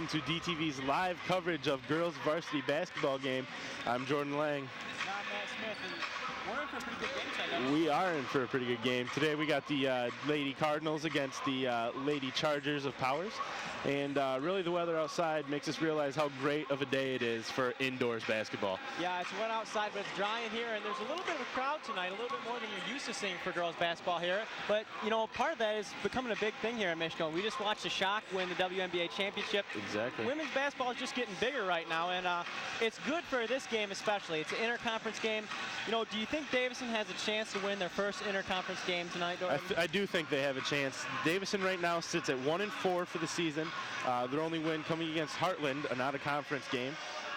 welcome to DTV's live coverage of girls varsity basketball game. I'm Jordan Lang. Not Matt Smith, and we're in for a pretty good game tonight. We are in for a pretty good game. Today we got the Lady Cardinals against the Lady Chargers of Powers. And really the weather outside makes us realize how great of a day it is for indoors basketball. Yeah, it's wet outside, but it's dry in here, and there's a little bit of a crowd tonight, a little bit more than you're used to seeing for girls basketball here. But, you know, part of that is becoming a big thing here in Michigan. We just watched the Shock win the WNBA championship. Exactly. Women's basketball is just getting bigger right now, and it's good for this game especially. It's an interconference game. You know, do you think Davison has a chance to win their first interconference game tonight, Doran? I do think they have a chance. Davison right now sits at 1-4 for the season. Their only win coming against Heartland, an out-of-conference game.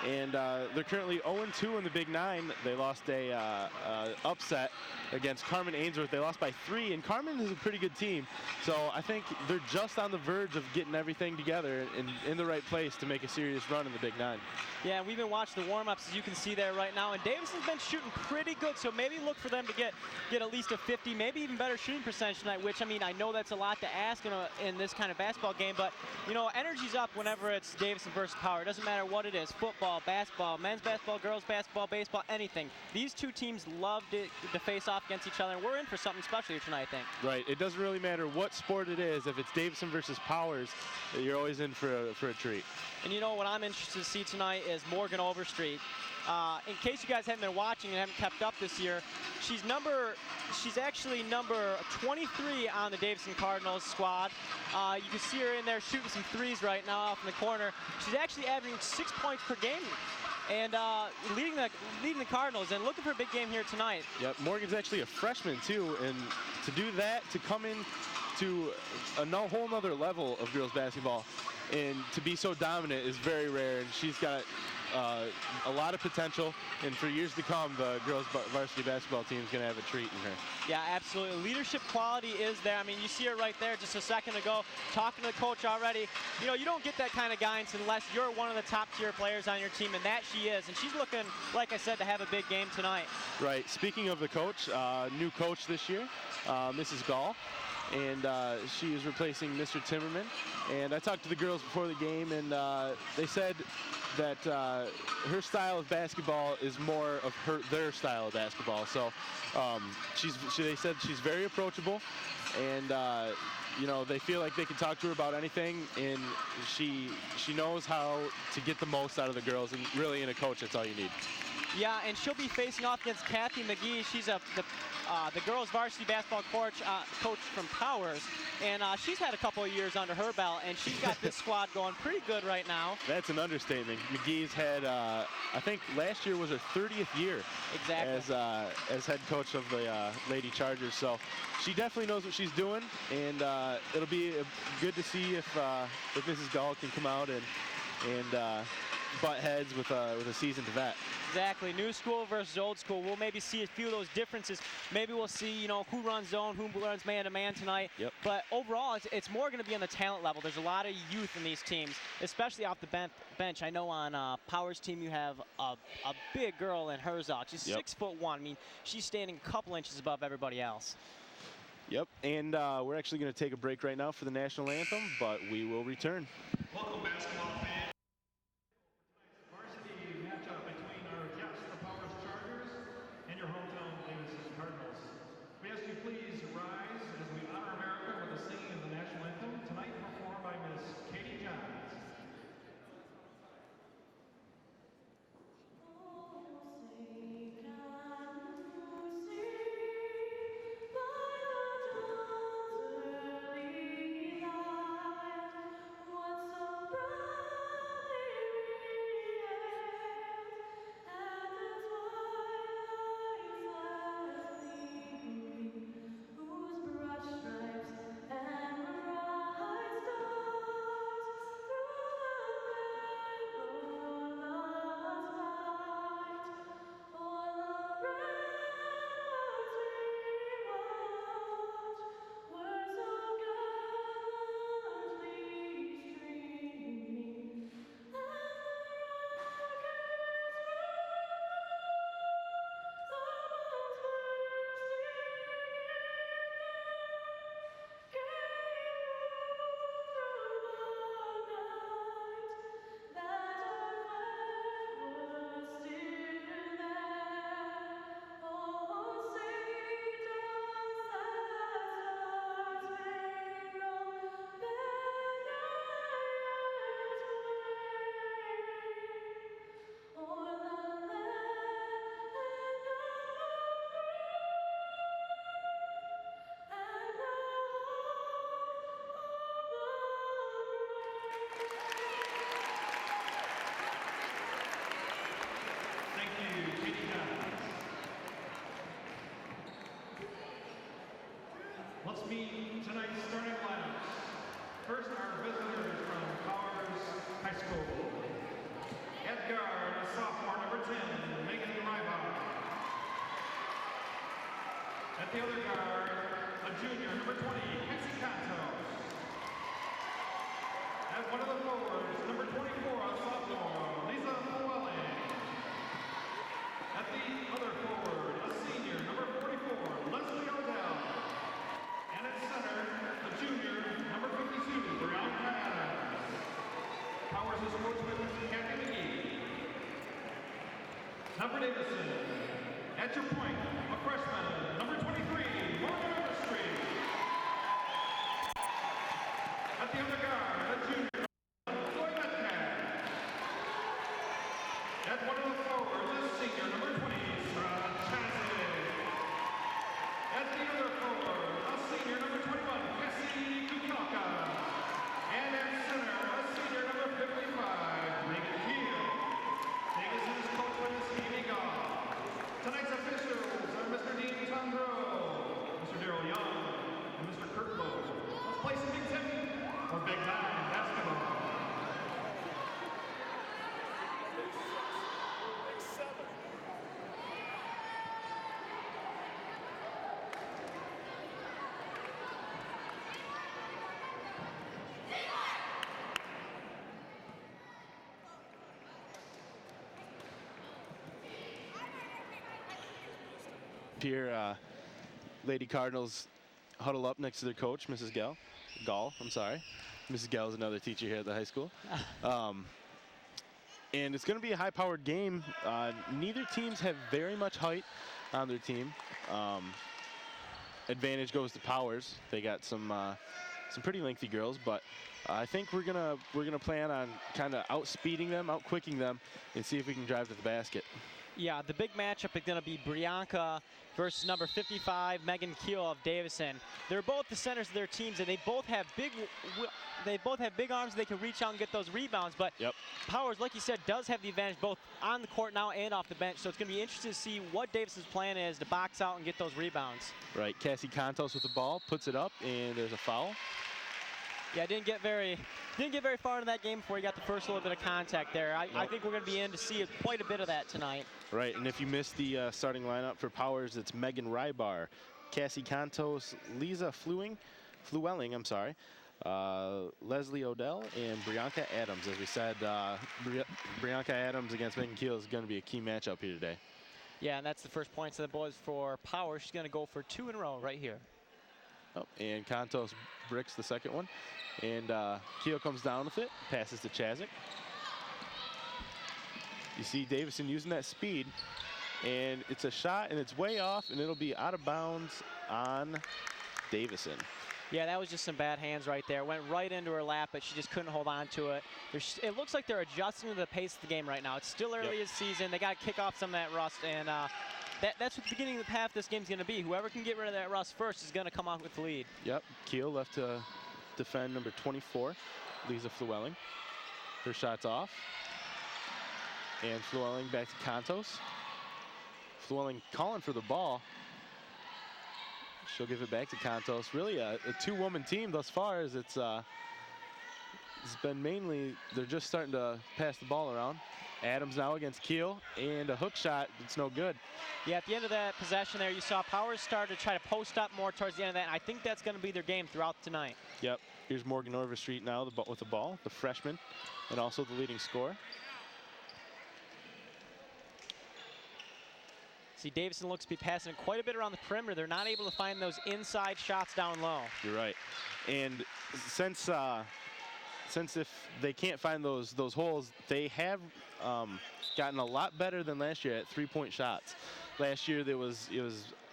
And they're currently 0-2 in the Big Nine. They lost a upset against Carmen Ainsworth. They lost by 3, and Carmen is a pretty good team. So I think they're just on the verge of getting everything together and in the right place to make a serious run in the Big Nine. Yeah, we've been watching the warm-ups, as you can see there right now, and Davison's been shooting pretty good, so maybe look for them to get at least a 50, maybe even better shooting percentage tonight, which, I mean, I know that's a lot to ask in this kind of basketball game, but, you know, energy's up whenever it's Davison versus Power. It doesn't matter what it is, football, basketball, men's basketball, girls basketball, baseball, anything. These two teams love to face off against each other, and we're in for something special here tonight, I think. Right. It doesn't really matter what sport it is. If it's Davison versus Powers, you're always in for a treat. And you know what I'm interested to see tonight is Morgan Overstreet. In case you guys haven't been watching and haven't kept up this year, she's actually number 23 on the Davison Cardinals squad. You can see her in there shooting some threes right now off in the corner. She's actually averaging 6 points per game and leading the Cardinals and looking for a big game here tonight. Yep, Morgan's actually a freshman too, and to do that, to come in to a whole nother level of girls basketball and to be so dominant is very rare, and she's got a lot of potential, and for years to come, the girls varsity basketball team is going to have a treat in her. Yeah, absolutely. Leadership quality is there. I mean, you see her right there just a second ago, talking to the coach already. You know, you don't get that kind of guidance unless you're one of the top-tier players on your team, and that she is. And she's looking, like I said, to have a big game tonight. Right. Speaking of the coach, new coach this year, Mrs. Gall. And she is replacing Mr. Timmerman. And I talked to the girls before the game, and they said that her style of basketball is more of their style of basketball. So they said she's very approachable, and you know, they feel like they can talk to her about anything, and she knows how to get the most out of the girls. And really, in a coach, that's all you need. Yeah, and she'll be facing off against Kathy McGee. She's the girls varsity basketball coach from Powers, and she's had a couple of years under her belt, and she's got this squad going pretty good right now. That's an understatement. McGee's had, I think last year was her 30th year as head coach of the Lady Chargers, so she definitely knows what she's doing, and it'll be good to see if Mrs. Gall can come out and butt heads with a seasoned vet. Exactly. New school versus old school. We'll maybe see a few of those differences. Maybe we'll see, you know, who runs zone, who runs man-to-man tonight. Yep. But overall, it's more going to be on the talent level. There's a lot of youth in these teams, especially off the bench. I know on Powers' team you have a big girl in Herzog. She's 6'1". I mean, she's standing a couple inches above everybody else. Yep. And we're actually going to take a break right now for the national anthem, but we will return. Welcome, basketball fans. Thank you, Katie Downs. Let's meet tonight's starting lineups. First, our visitors from Powers High School. At guard, a sophomore, number 10, Megan Rybach. At the other guard, a junior, number 20, Cassie Cantos. At one of the forwards, number 24, a sophomore, Lisa Llewellyn. At the other forward, a senior, number 44, Leslie Odell. And at center, a junior, number 52, Brianna Adams. Powers is coached by Kathy McGee. Number Davison. At your point, a freshman, number 23, Morgan Overstreet. At the other guard, a junior, Chloe Metcalf. At one of the forwards, a senior, number 20, Sarah Chassid. At the other forward, a senior, number 21, Cassie Kukalka. And at center, a senior, number 55, Megan Keel. Davison is coached by Ms. Amy Goff. Tonight's officials are Mr. Dean Tondreau, Mr. Darrell Young, and Mr. Kurt Lowe. Let's play some Big Ten or Big Nine basketball. Here, Lady Cardinals huddle up next to their coach, Mrs. Gall, I'm sorry. Mrs. Gall is another teacher here at the high school. And it's going to be a high-powered game. Neither teams have very much height on their team. Advantage goes to Powers. They got some pretty lengthy girls, but I think we're gonna plan on kind of outspeeding them, outquicking them, and see if we can drive to the basket. Yeah, the big matchup is going to be Brianka versus number 55, Megan Keel of Davison. They're both the centers of their teams, and they both have big arms. They can reach out and get those rebounds. But Powers, like you said, does have the advantage both on the court now and off the bench. So it's going to be interesting to see what Davison's plan is to box out and get those rebounds. Right, Cassie Cantos with the ball, puts it up, and there's a foul. Yeah, didn't get very far into that game before he got the first little bit of contact there. I think we're going to be in to see quite a bit of that tonight. Right, and if you missed the starting lineup for Powers, it's Megan Rybar, Cassie Cantos, Lisa Llewellyn, I'm sorry, Leslie Odell, and Brianka Adams. As we said, Brianka Adams against Megan Keel is going to be a key matchup here today. Yeah, and that's the first points of the boys for Powers. She's going to go for 2 in a row right here. Oh, and Cantos bricks the second one. And Keel comes down with it, passes to Chazek. You see Davison using that speed, and it's a shot, and it's way off, and it'll be out of bounds on Davison. Yeah, that was just some bad hands right there. Went right into her lap, but she just couldn't hold on to it. It looks like they're adjusting to the pace of the game right now. It's still early this season. They got to kick off some of that rust, and that's what the beginning of the half this game's going to be. Whoever can get rid of that rust first is going to come out with the lead. Yep, Keel left to defend number 24, Lisa Llewellyn. Her shot's off. And Llewellyn back to Cantos. Llewellyn calling for the ball. She'll give it back to Cantos. Really a two-woman team thus far, as it's been mainly, they're just starting to pass the ball around. Adams now against Keel, and a hook shot, it's no good. Yeah, at the end of that possession there, you saw Powers start to try to post up more towards the end of that, and I think that's going to be their game throughout tonight. Yep, here's Morgan Overstreet now with the ball, the freshman, and also the leading scorer. See, Davison looks to be passing it quite a bit around the perimeter. They're not able to find those inside shots down low. You're right. And since if they can't find those holes, they have gotten a lot better than last year at three-point shots. Last year it was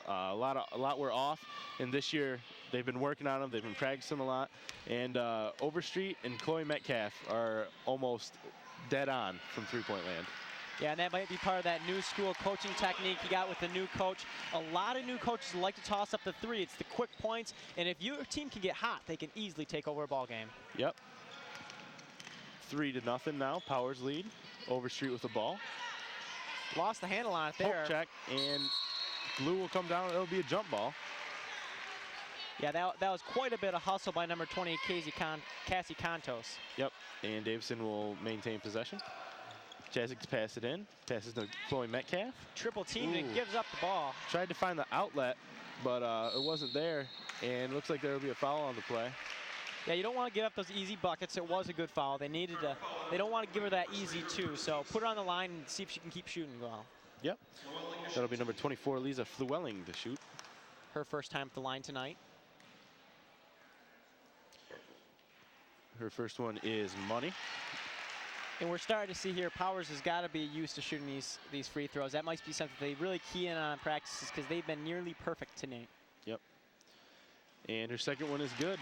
a lot were off, and this year they've been working on them. They've been practicing a lot, and Overstreet and Chloe Metcalf are almost dead on from three-point land. Yeah, and that might be part of that new school coaching technique you got with the new coach. A lot of new coaches like to toss up the three. It's the quick points, and if your team can get hot, they can easily take over a ball game. Yep. 3-0 now. Powers lead. Overstreet with the ball. Lost the handle on it Poke there. check, and blue will come down. It'll be a jump ball. Yeah, that was quite a bit of hustle by number 20, Cassie Contos. Yep, and Davison will maintain possession. Chazik's pass it in. Passes to Chloe Metcalf. Triple teamed and Ooh. gives up the ball. Tried to find the outlet, but it wasn't there. And looks like there will be a foul on the play. Yeah, you don't want to give up those easy buckets. It was a good foul. They don't want to give her that easy too. So put her on the line and see if she can keep shooting well. Yep. That'll be number 24, Lisa Flewelling, to shoot. Her first time at the line tonight. Her first one is money. And we're starting to see here, Powers has got to be used to shooting these free throws. That might be something they really key in on practices because they've been nearly perfect tonight. Yep. And her second one is good.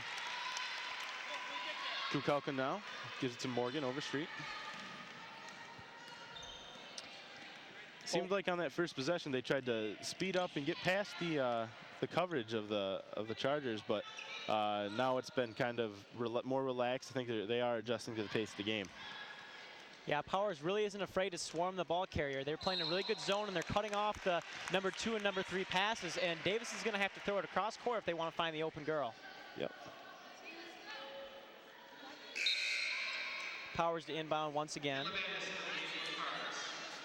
Kukalka now gives it to Morgan Overstreet. Seemed like on that first possession they tried to speed up and get past the coverage of the Chargers, but now it's been kind of more relaxed. I think they are adjusting to the pace of the game. Yeah, Powers really isn't afraid to swarm the ball carrier. They're playing a really good zone, and they're cutting off the number 2 and number 3 passes, and Davis is going to have to throw it across court if they want to find the open girl. Yep. Powers to inbound once again.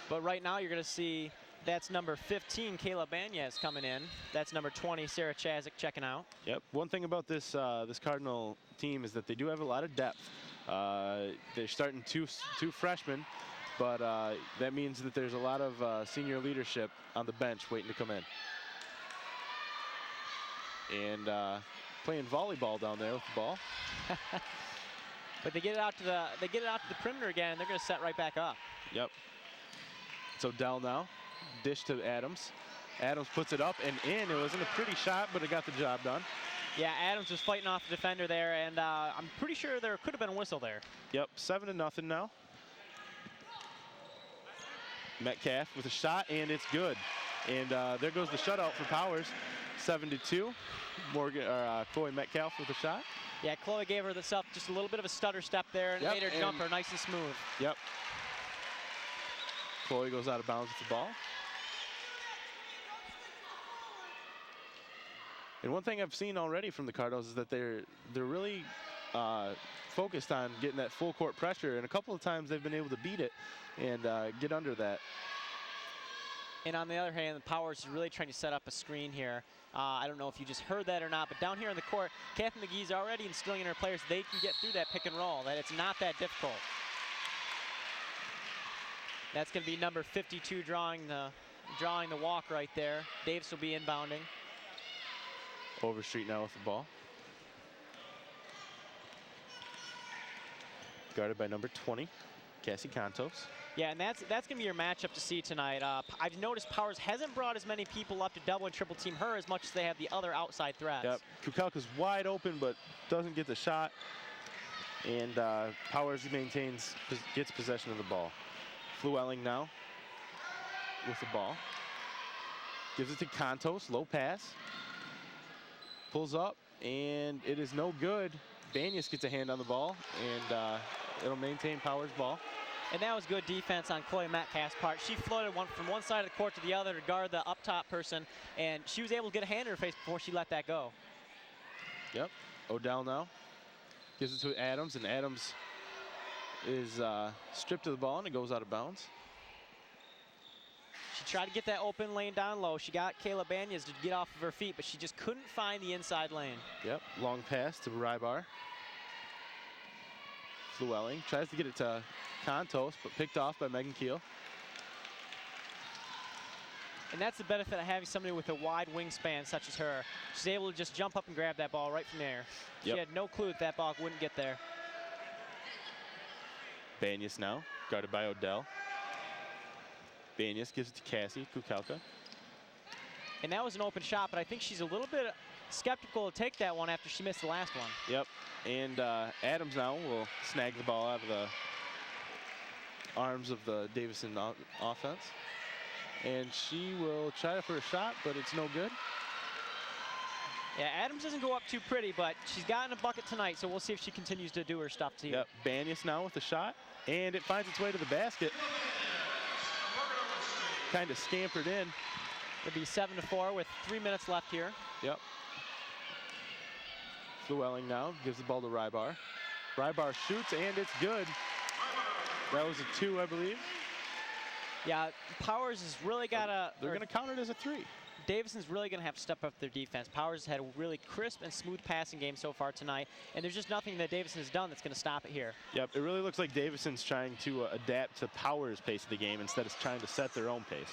But right now you're going to see that's number 15, Kayla Banyas, coming in. That's number 20, Sarah Chazik, checking out. Yep. One thing about this this Cardinal team is that they do have a lot of depth. They're starting two freshmen, but that means that there's a lot of senior leadership on the bench waiting to come in. And playing volleyball down there with the ball. But they get it out to the perimeter again, and they're going to set right back up. Yep. So Dell now, dish to Adams. Adams puts it up and in. It wasn't a pretty shot, but it got the job done. Yeah, Adams was fighting off the defender there, and I'm pretty sure there could have been a whistle there. Yep, 7-0 now. Metcalf with a shot, and it's good. And there goes the shutout for Powers, 7-2. Morgan or Chloe Metcalf with a shot. Yeah, Chloe gave her herself just a little bit of a stutter step there and made her jumper nice and smooth. Yep. Chloe goes out of bounds with the ball. And one thing I've seen already from the Cardinals is that they're really focused on getting that full court pressure, and a couple of times they've been able to beat it and get under that. And on the other hand, the Powers is really trying to set up a screen here. I don't know if you just heard that or not, but down here on the court, Kathy McGee's already instilling in her players they can get through that pick and roll, that it's not that difficult. That's going to be number 52 drawing the walk right there. Davis will be inbounding. Overstreet now with the ball. Guarded by number 20, Cassie Contos. Yeah, and that's going to be your matchup to see tonight. I've noticed Powers hasn't brought as many people up to double and triple team her as much as they have the other outside threats. Yep, Kukalka's wide open but doesn't get the shot. And Powers gets possession of the ball. Flewelling now with the ball. Gives it to Contos, low pass. Pulls up, and it is no good. Banyas gets a hand on the ball, and it'll maintain Powers' ball. And that was good defense on Chloe Metcalf's part. She floated from one side of the court to the other to guard the up top person, and she was able to get a hand in her face before she let that go. Yep, Odell now gives it to Adams, and Adams is stripped of the ball, and it goes out of bounds. She tried to get that open lane down low. She got Kayla Banyas to get off of her feet, but she just couldn't find the inside lane. Yep, long pass to Rybar. Flewelling tries to get it to Contos, but picked off by Megan Keel. And that's the benefit of having somebody with a wide wingspan such as her. She's able to just jump up and grab that ball right from there. Yep. She had no clue that ball wouldn't get there. Banyas now, guarded by Odell. Banyas gives it to Cassie Kukalka. And that was an open shot, but I think she's a little bit skeptical to take that one after she missed the last one. Yep, and Adams now will snag the ball out of the arms of the Davison offense. And she will try for a shot, but it's no good. Yeah, Adams doesn't go up too pretty, but she's gotten a bucket tonight, so we'll see if she continues to do her stuff too. Yep, Banyas now with the shot, and it finds its way to the basket. Kind of scampered in. It'll be 7-4 with 3 minutes left here. Yep. Llewellyn now gives the ball to Rybar. Rybar shoots, and it's good. That was a 2, I believe. Yeah, Powers has really got to... They're going to count it as a 3. Davison's really going to have to step up their defense. Powers had a really crisp and smooth passing game so far tonight, and there's just nothing that Davison has done that's going to stop it here. Yep, it really looks like Davison's trying to adapt to Powers' pace of the game instead of trying to set their own pace.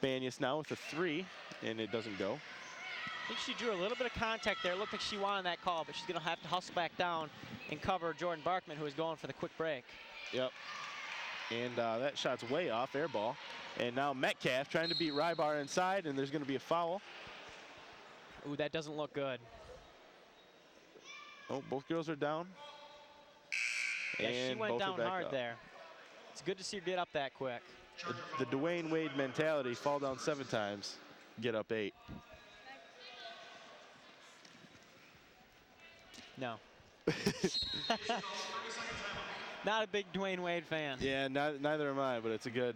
Banyas now with a 3, and it doesn't go. I think she drew a little bit of contact there. It looked like she wanted that call, but she's going to have to hustle back down and cover Jordan Barkman, who is going for the quick break. Yep. And that shot's way off, air ball. And now Metcalf trying to beat Rybar inside, and there's going to be a foul. Ooh, that doesn't look good. Oh, both girls are down. Yeah, and she went both are down back hard up. there. It's good to see her get up that quick. The Dwayne Wade mentality, fall down 7 times, get up 8. No. Not a big Dwayne Wade fan. Yeah, neither am I, but it's a good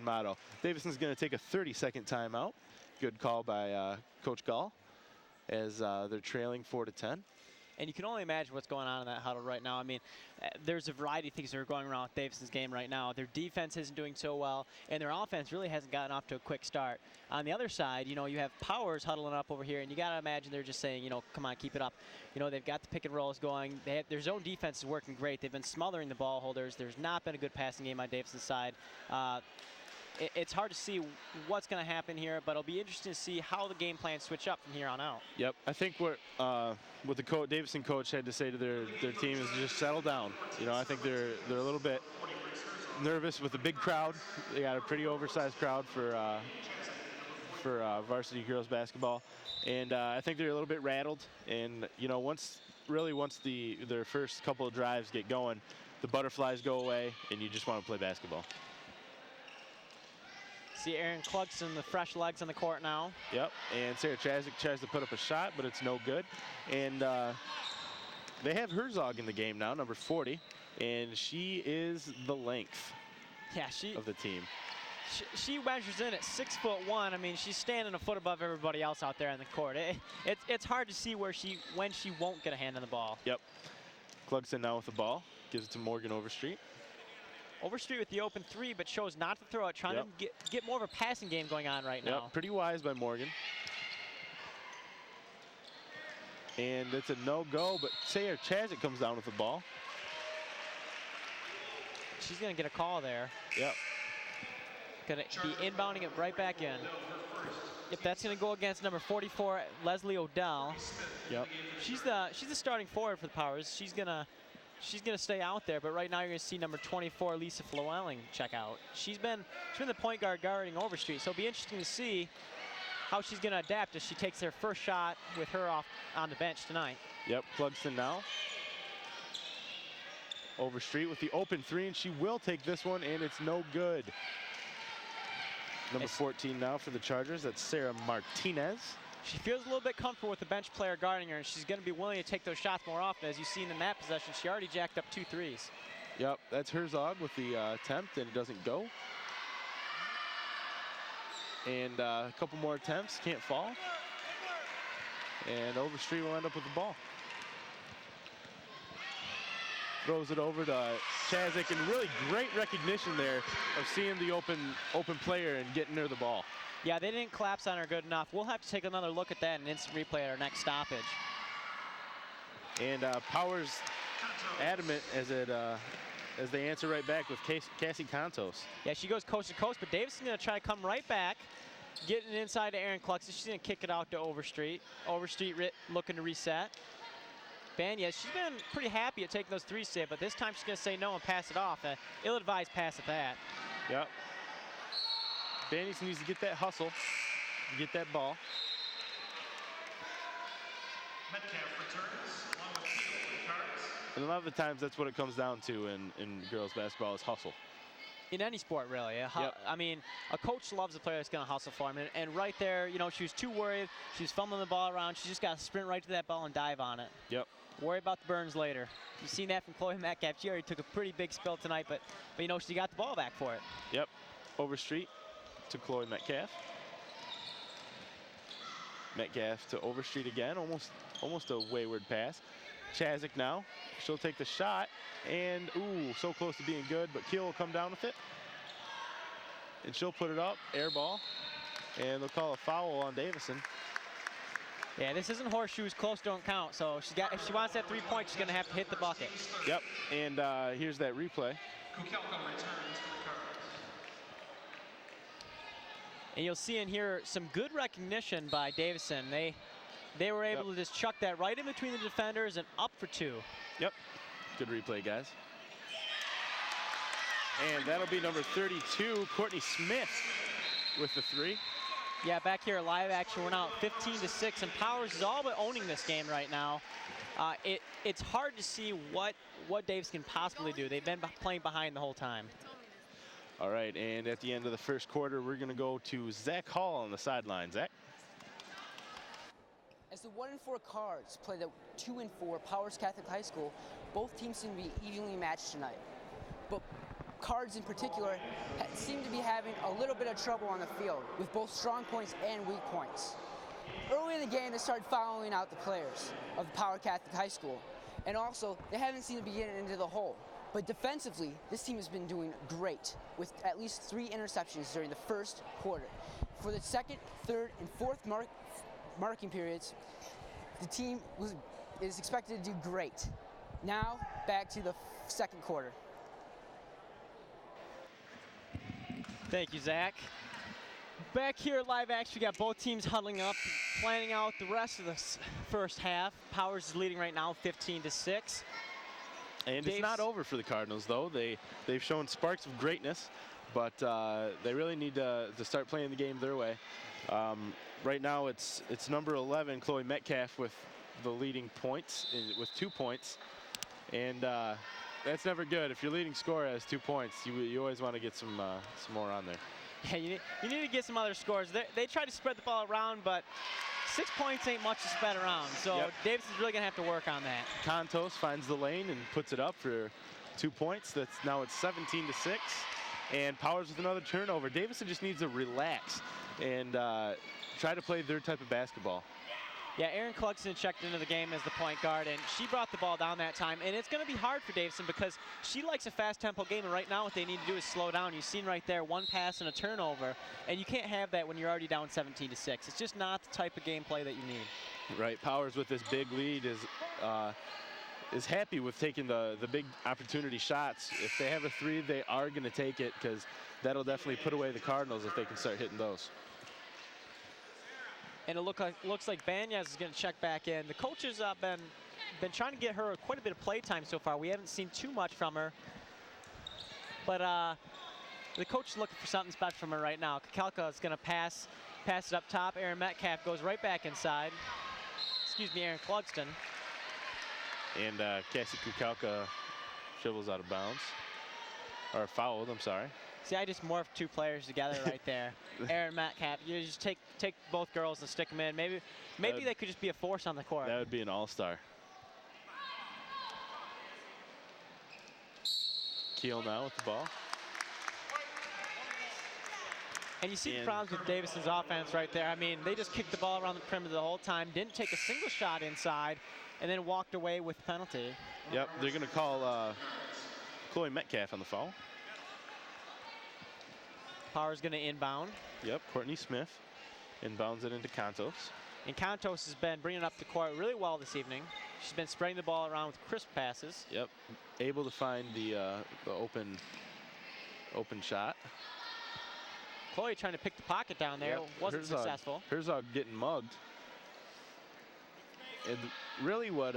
motto. Davison's going to take a 30-second timeout. Good call by Coach Gall as they're trailing 4-10. And you can only imagine what's going on in that huddle right now. I mean, there's a variety of things that are going around with Davison's game right now. Their defense isn't doing so well, and their offense really hasn't gotten off to a quick start. On the other side, you know, you have Powers huddling up over here, and you got to imagine they're just saying, you know, come on, keep it up. You know, they've got the pick and rolls going. Their zone defense is working great. They've been smothering the ball holders. There's not been a good passing game on Davison's side. It's hard to see what's going to happen here, but it'll be interesting to see how the game plans switch up from here on out. Yep, I think what the Davison coach had to say to their team is just settle down. You know, I think they're a little bit nervous with the big crowd. They got a pretty oversized crowd for varsity girls basketball, and I think they're a little bit rattled. And you know, once their first couple of drives get going, the butterflies go away, and you just want to play basketball. See Aaron Clugson, the fresh legs on the court now. Yep, and Sarah Chasik tries to put up a shot, but it's no good. And they have Herzog in the game now, number 40, and she is the length of the team. She measures in at 6'1". I mean, she's standing a foot above everybody else out there on the court. It's hard to see when she won't get a hand on the ball. Yep. Clugson now with the ball, gives it to Morgan Overstreet. Overstreet with the open 3, but chose not to throw it, trying to get more of a passing game going on right now. Pretty wise by Morgan. And it's a no-go, but Sarah Chasik comes down with the ball. She's going to get a call there. Yep. Going to be inbounding it right back in. If that's going to go against number 44, Leslie Odell. Yep. She's the starting forward for the Powers. She's gonna stay out there, but right now you're gonna see number 24, Lisa Flewelling, check out. She's been the point guard guarding Overstreet, so it'll be interesting to see how she's gonna adapt as she takes their first shot with her off on the bench tonight. Yep, Clugston now. Overstreet with the open 3, and she will take this one, and it's no good. Number 14 now for the Chargers, that's Sarah Martinez. She feels a little bit comfortable with the bench player guarding her, and she's going to be willing to take those shots more often. As you've seen in that possession, she already jacked up 2 threes. Yep, that's Herzog with the attempt, and it doesn't go. And a couple more attempts, can't fall. And Overstreet will end up with the ball. Throws it over to Chasik, and really great recognition there of seeing the open player and getting her the ball. Yeah, they didn't collapse on her good enough. We'll have to take another look at that in instant replay at our next stoppage. And Powers adamant as they answer right back with Cassie Contos. Yeah, she goes coast to coast, but Davison's going to try to come right back, getting it inside to Aaron Cluxton. She's going to kick it out to Overstreet. Overstreet looking to reset. Banyas, she's been pretty happy at taking those 3s today, but this time she's going to say no and pass it off. Ill-advised pass at that. Yep. Banyas needs to get that hustle, get that ball. And a lot of the times that's what it comes down to in girls basketball is hustle. in any sport, really. Yep. I mean, a coach loves a player that's going to hustle for him. And right there, you know, she was too worried. She was fumbling the ball around. She just got to sprint right to that ball and dive on it. Yep. Worry about the burns later. You've seen that from Chloe Metcalf. She already took a pretty big spill tonight, but you know, she got the ball back for it. Yep. Overstreet to Chloe Metcalf. Metcalf to Overstreet again. Almost a wayward pass. Chazik now. She'll take the shot. And, ooh, so close to being good, but Keel will come down with it. And she'll put it up. Air ball. And they'll call a foul on Davison. Yeah, this isn't horseshoes. Close don't count. So if she wants that 3 points, she's going to have to hit the bucket. Yep. And here's that replay. And you'll see in here some good recognition by Davison. They were able to just chuck that right in between the defenders and up for 2. Yep. Good replay, guys. And that'll be number 32, Courtney Smith, with the 3. Yeah, back here, live action, we're now 15-6, and Powers is all but owning this game right now. It's hard to see what Davis can possibly do. They've been playing behind the whole time. All right, and at the end of the first quarter, we're going to go to Zach Hall on the sideline. Zach? As the 1 and 4 Cards play the 2 and 4 Powers Catholic High School, both teams seem to be evenly matched tonight. But Cards in particular seem to be having a little bit of trouble on the field with both strong points and weak points. Early in the game, they started following out the players of Powers Catholic High School. And also, they haven't seemed to be getting into the hole. But defensively, this team has been doing great with at least 3 interceptions during the first quarter. For the second, third, and fourth marking periods, the team is expected to do great. Now, back to the second quarter. Thank you, Zach. Back here at live action, we got both teams huddling up, planning out the rest of the first half. Powers is leading right now 15-6. And it's not over for the Cardinals, though. They've shown sparks of greatness, but they really need to start playing the game their way. Right now, it's number 11, Chloe Metcalf, with the leading points, with 2 points. And that's never good. If your leading scorer has 2 points, you always want to get some more on there. Yeah, you need to get some other scores. They try to spread the ball around, but 6 points ain't much to spread around. So Davison's really going to have to work on that. Contos finds the lane and puts it up for 2 points. Now it's 17-6. And Powers with another turnover. Davison just needs to relax and try to play their type of basketball. Yeah, Erin Clugston checked into the game as the point guard, and she brought the ball down that time. And it's going to be hard for Davison because she likes a fast-tempo game, and right now what they need to do is slow down. You've seen right there 1 pass and a turnover, and you can't have that when you're already down 17-6. It's just not the type of gameplay that you need. Right, Powers with this big lead is happy with taking the big opportunity shots. If they have a 3, they are going to take it because that'll definitely put away the Cardinals if they can start hitting those. And it looks like Banyas is going to check back in. The coaches have been trying to get her quite a bit of play time so far. We haven't seen too much from her. But the coach is looking for something special from her right now. Kakelka is going to pass it up top. Erin Metcalf goes right back inside. Excuse me, Erin Clugston. And Cassie Kukalka shovels out of bounds. Or fouled, I'm sorry. See, I just morphed 2 players together right there. Erin Metcalf, you just take both girls and stick them in. Maybe they could just be a force on the court. That would be an all-star. Keel now with the ball. And you see the problems with Davison's offense right there. I mean, they just kicked the ball around the perimeter the whole time, didn't take a single shot inside, and then walked away with penalty. Yep, they're going to call Chloe Metcalf on the foul. Powers going to inbound. Yep, Courtney Smith inbounds it into Contos. And Contos has been bringing up the court really well this evening. She's been spreading the ball around with crisp passes. Yep, able to find the open shot. Chloe trying to pick the pocket down there. Yep. Wasn't successful. Herzog getting mugged. And really what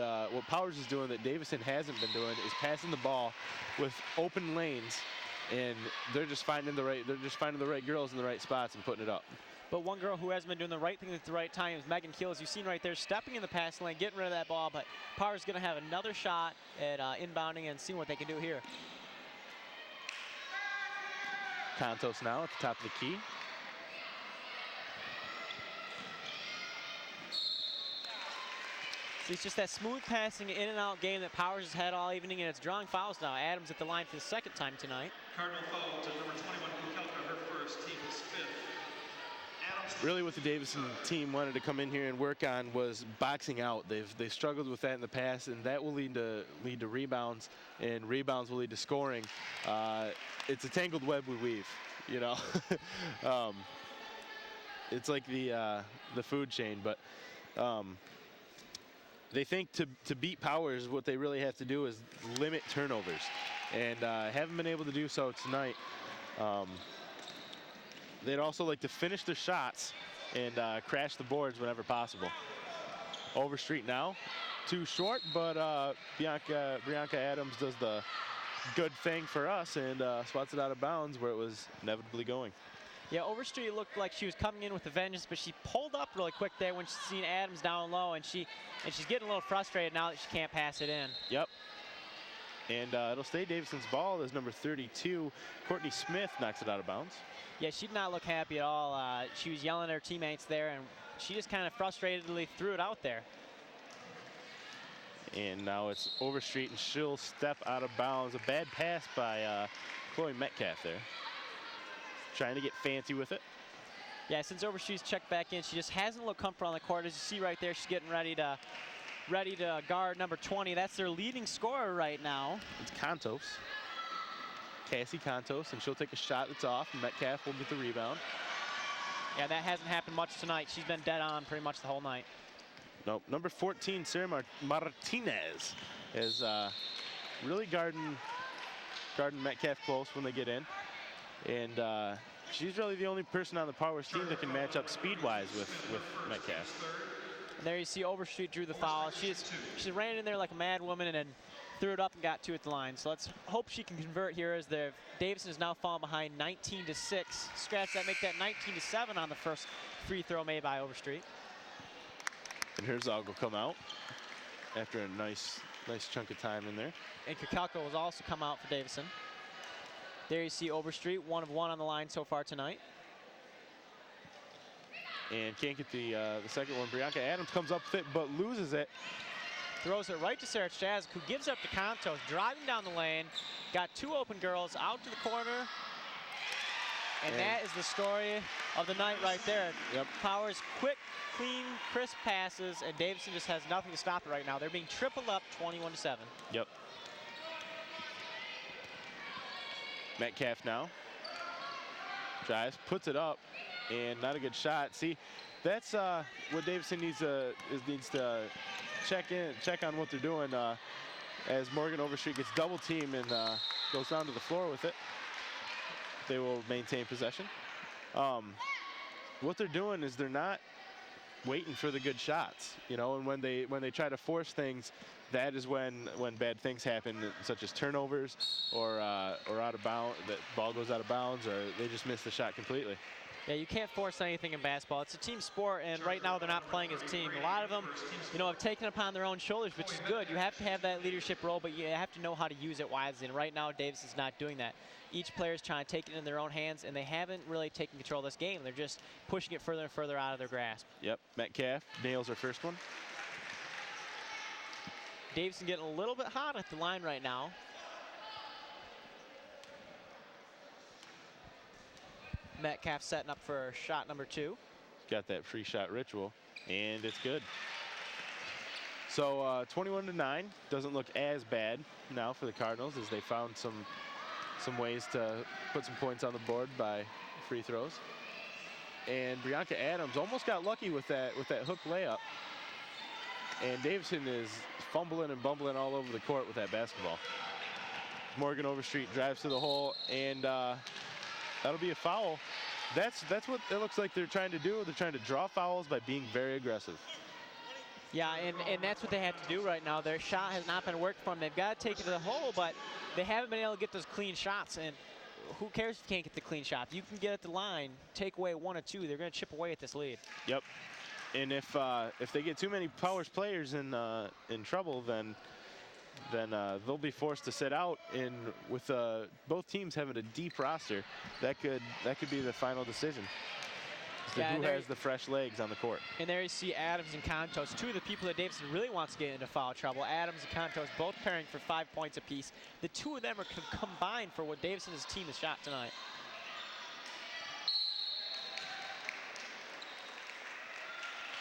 Powers is doing that Davison hasn't been doing is passing the ball with open lanes, and they're just finding the right girls in the right spots and putting it up. But one girl who hasn't been doing the right thing at the right time is Megan Keel, as you've seen right there, stepping in the pass lane, getting rid of that ball. But Powers going to have another shot at inbounding and seeing what they can do here. Contos now at the top of the key. It's just that smooth passing in and out game that Powers has had all evening, and it's drawing fouls now. Adams at the line for the second time tonight. Cardinal foul to number 21, Kukelka, her first, team's fifth. Adams. Really what the Davison team wanted to come in here and work on was boxing out. They've struggled with that in the past, and that will lead to rebounds, and rebounds will lead to scoring. It's a tangled web we weave, you know. It's like the food chain, but they think to beat Powers, what they really have to do is limit turnovers, and haven't been able to do so tonight. They'd also like to finish their shots and crash the boards whenever possible. Overstreet now, too short, but Brianka Adams does the good thing for us and swats it out of bounds where it was inevitably going. Yeah, Overstreet looked like she was coming in with a vengeance, but she pulled up really quick there when she's seen Adams down low, and she's getting a little frustrated now that she can't pass it in. Yep. And it'll stay Davison's ball as number 32, Courtney Smith, knocks it out of bounds. Yeah, she did not look happy at all. She was yelling at her teammates there, and she just kind of frustratedly threw it out there. And now it's Overstreet, and she'll step out of bounds. A bad pass by Chloe Metcalf there. Trying to get fancy with it. Yeah, since Overstreet's checked back in, she just hasn't looked comfortable on the court. As you see right there, she's getting ready to guard number 20. That's their leading scorer right now. It's Contos. Cassie Contos, and she'll take a shot that's off, and Metcalf will get the rebound. Yeah, that hasn't happened much tonight. She's been dead on pretty much the whole night. Nope. Number 14, Sarah Martinez, is really guarding Metcalf close when they get in. And she's really the only person on the Powers team that can match up speed-wise with Metcalf. And there you see Overstreet drew the foul. She ran in there like a mad woman and then threw it up and got two at the line. So let's hope she can convert here as Davison is now falling behind 19-6. Scratch that, make that 19-7 on the first free throw made by Overstreet. And Herzog will come out after a nice chunk of time in there. And Kukelka will also come out for Davison. There you see Overstreet, 1 of 1 on the line so far tonight. And can't get the second one. Brianka Adams comes up with it, but loses it. Throws it right to Sarah Chaz, who gives up to Contos, driving down the lane. Got two open girls out to the corner. And that is the story of the night right there. Yep. Powers quick, clean, crisp passes, and Davison just has nothing to stop it right now. They're being tripled up 21-7. Yep. Metcalf now. Drives, puts it up, and not a good shot. See, that's what Davison needs to check on what they're doing as Morgan Overstreet gets double teamed and goes down to the floor with it. They will maintain possession. What they're doing is they're not waiting for the good shots, you know, and when they try to force things, that is when bad things happen, such as turnovers or out of bounds, that ball goes out of bounds, or they just miss the shot completely. Yeah, you can't force anything in basketball. It's a team sport, and right now they're not playing as a team. A lot of them, have taken it upon their own shoulders, which is good. You have to have that leadership role, but you have to know how to use it wisely. And right now, Davison's not doing that. Each player is trying to take it in their own hands, and they haven't really taken control of this game. They're just pushing it further and further out of their grasp. Yep, Metcalf nails her first one. Davison getting a little bit hot at the line right now. Metcalf setting up for shot number 2. Got that free shot ritual, and it's good. So 21-9 doesn't look as bad now for the Cardinals, as they found some ways to put some points on the board by free throws. And Brianka Adams almost got lucky with that hook layup. And Davison is fumbling and bumbling all over the court with that basketball. Morgan Overstreet drives to the hole, and that'll be a foul. That's what it looks like they're trying to do. They're trying to draw fouls by being very aggressive. Yeah, and that's what they have to do right now. Their shot has not been working for them. They've got to take it to the hole, but they haven't been able to get those clean shots. And who cares if you can't get the clean shot? If you can get at the line, take away 1 or 2, they're going to chip away at this lead. Yep. And if they get too many Powers players in trouble, then then they'll be forced to sit out. And with both teams having a deep roster, that could be the final decision. So who has the fresh legs on the court? And there you see Adams and Contos, two of the people that Davison really wants to get into foul trouble. Adams and Contos both pairing for 5 points apiece. The two of them are combined for what Davison's team has shot tonight.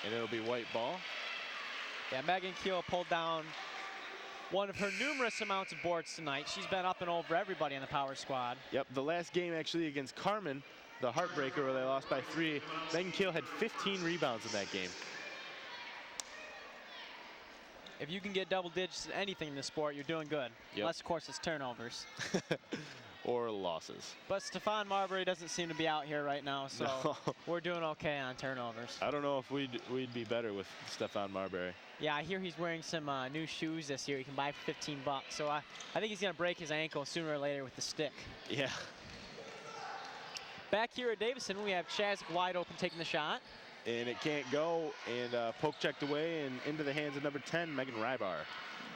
And it'll be white ball. Yeah, Megan Keel pulled down one of her numerous amounts of boards tonight. She's been up and over everybody in the power squad. Yep, the last game actually against Carmen, the heartbreaker where they lost by 3, Megan Keel had 15 rebounds in that game. If you can get double digits in anything in this sport, you're doing good. Yep. Unless, of course, it's turnovers. Or losses. But Stefan Marbury doesn't seem to be out here right now, so No. we're doing okay on turnovers. I don't know if we'd be better with Stefan Marbury. Yeah, I hear he's wearing some new shoes this year he can buy for 15 bucks. So I think he's going to break his ankle sooner or later with the stick. Yeah. Back here at Davison, we have Chazzik wide open taking the shot. And it can't go, and poke checked away and into the hands of number 10, Megan Rybar.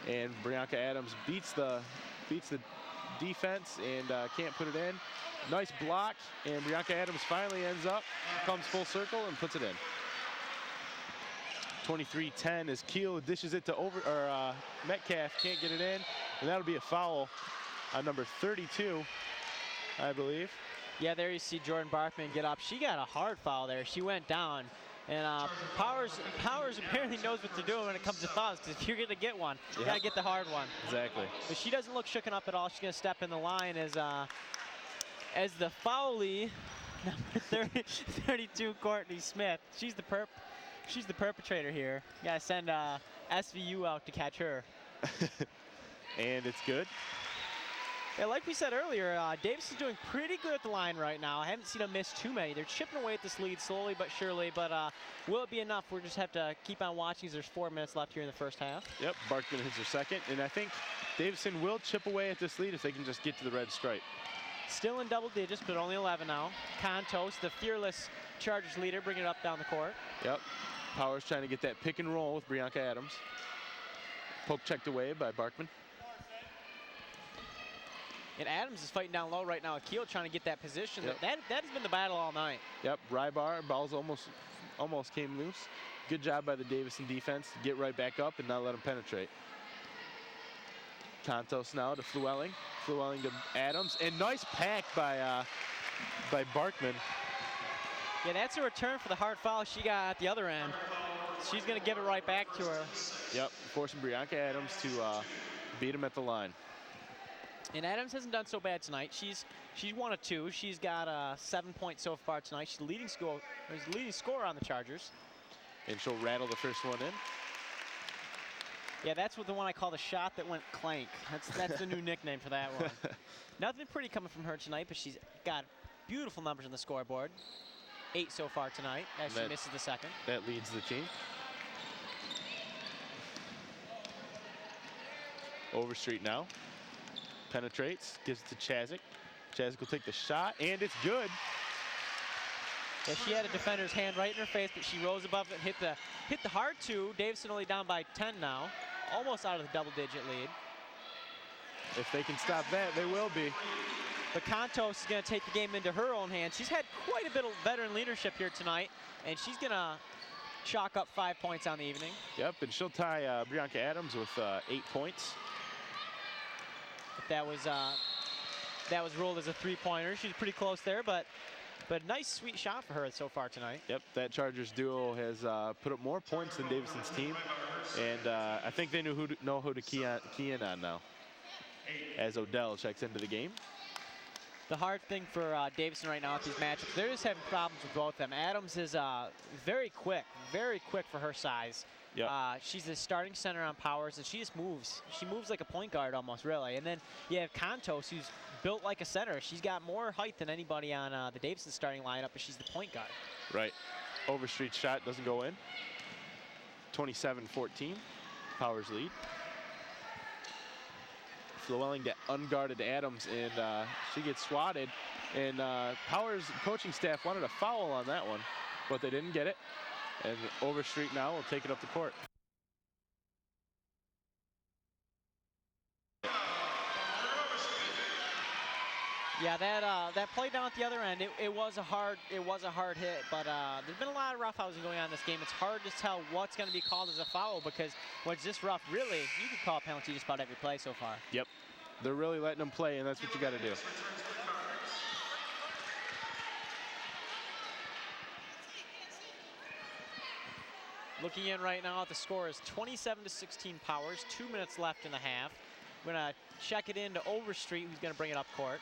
And Brianka Adams beats the defense and can't put it in. Nice block, and Brianka Adams finally comes full circle and puts it in. 23-10 as Keel dishes it to Metcalf, can't get it in, and that'll be a foul on number 32, I believe. Yeah, there you see Jordan Barkman get up. She got a hard foul there. She went down. And Powers apparently knows what they're doing when it comes to fouls, because if you're going to get one, you got to get the hard one. Exactly. But she doesn't look shooken up at all. She's going to step in the line as the foulie, number 32, Courtney Smith. She's the perpetrator here. You got to send SVU out to catch her. And it's good. Yeah, like we said earlier, Davison's doing pretty good at the line right now. I haven't seen them miss too many. They're chipping away at this lead slowly but surely, but will it be enough? We'll just have to keep on watching as there's 4 minutes left here in the first half. Yep, Barkman hits her second, and I think Davison will chip away at this lead if they can just get to the red stripe. Still in double digits, but only 11 now. Contos, the fearless Chargers leader, bringing it up down the court. Yep, Powers trying to get that pick and roll with Brianka Adams. Poke checked away by Barkman. And Adams is fighting down low right now with Keel, trying to get that position. Yep. That has been the battle all night. Yep, Rybar, ball's almost came loose. Good job by the Davison defense to get right back up and not let him penetrate. Contos now to Flewelling. Flewelling to Adams, and nice pack by Barkman. Yeah, that's a return for the hard foul she got at the other end. She's going to give it right back to her. Yep, forcing Brianka Adams to beat him at the line. And Adams hasn't done so bad tonight. She's 1 of 2. She's got 7 points so far tonight. She's the leading scorer on the Chargers. And she'll rattle the first one in. Yeah, that's what the one I call the shot that went clank. That's the new nickname for that one. Nothing pretty coming from her tonight, but she's got beautiful numbers on the scoreboard. 8 so far tonight as she misses the second. That leads the team. Overstreet now. Penetrates, gives it to Chazzik. Chazzik will take the shot, and it's good. Yeah, she had a defender's hand right in her face, but she rose above it and hit the hard 2. Davison only down by 10 now, almost out of the double-digit lead. If they can stop that, they will be. But Contos is going to take the game into her own hands. She's had quite a bit of veteran leadership here tonight, and she's going to chalk up 5 points on the evening. Yep, and she'll tie Brianka Adams with 8 points. That was ruled as a 3-pointer. She's pretty close there, but nice, sweet shot for her so far tonight. Yep, that Chargers duo has put up more points than Davison's team, and I think they know who to key in on now, as Odell checks into the game. The hard thing for Davison right now at these matchups, they're just having problems with both of them. Adams is very quick for her size. Yep. She's the starting center on Powers, and she just moves. She moves like a point guard almost, really. And then you have Contos, who's built like a center. She's got more height than anybody on the Davison starting lineup, but she's the point guard. Right. Overstreet shot doesn't go in. 27-14, Powers lead. Flewelling to unguarded Adams, and she gets swatted. And Powers coaching staff wanted a foul on that one, but they didn't get it. And Overstreet now will take it up the court. Yeah, that play down at the other end, it was a hard hit, but there's been a lot of roughhousing going on in this game. It's hard to tell what's going to be called as a foul because when it's this rough, really, you could call a penalty just about every play so far. Yep. They're really letting them play, and that's what you got to do. Looking in right now, the score is 27-16 Powers. 2 minutes left in the half. We're going to check it into Overstreet, who's going to bring it up court.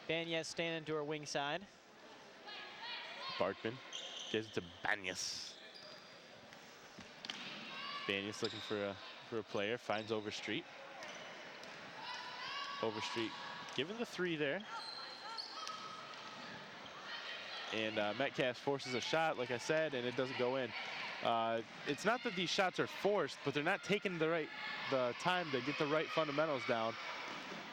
Banyas standing to her wing side. Barkman gives it to Banyas. Banyas looking for a player, finds Overstreet. Overstreet giving the 3 there. And Metcalf forces a shot, like I said, and it doesn't go in. It's not that these shots are forced, but they're not taking the time to get the right fundamentals down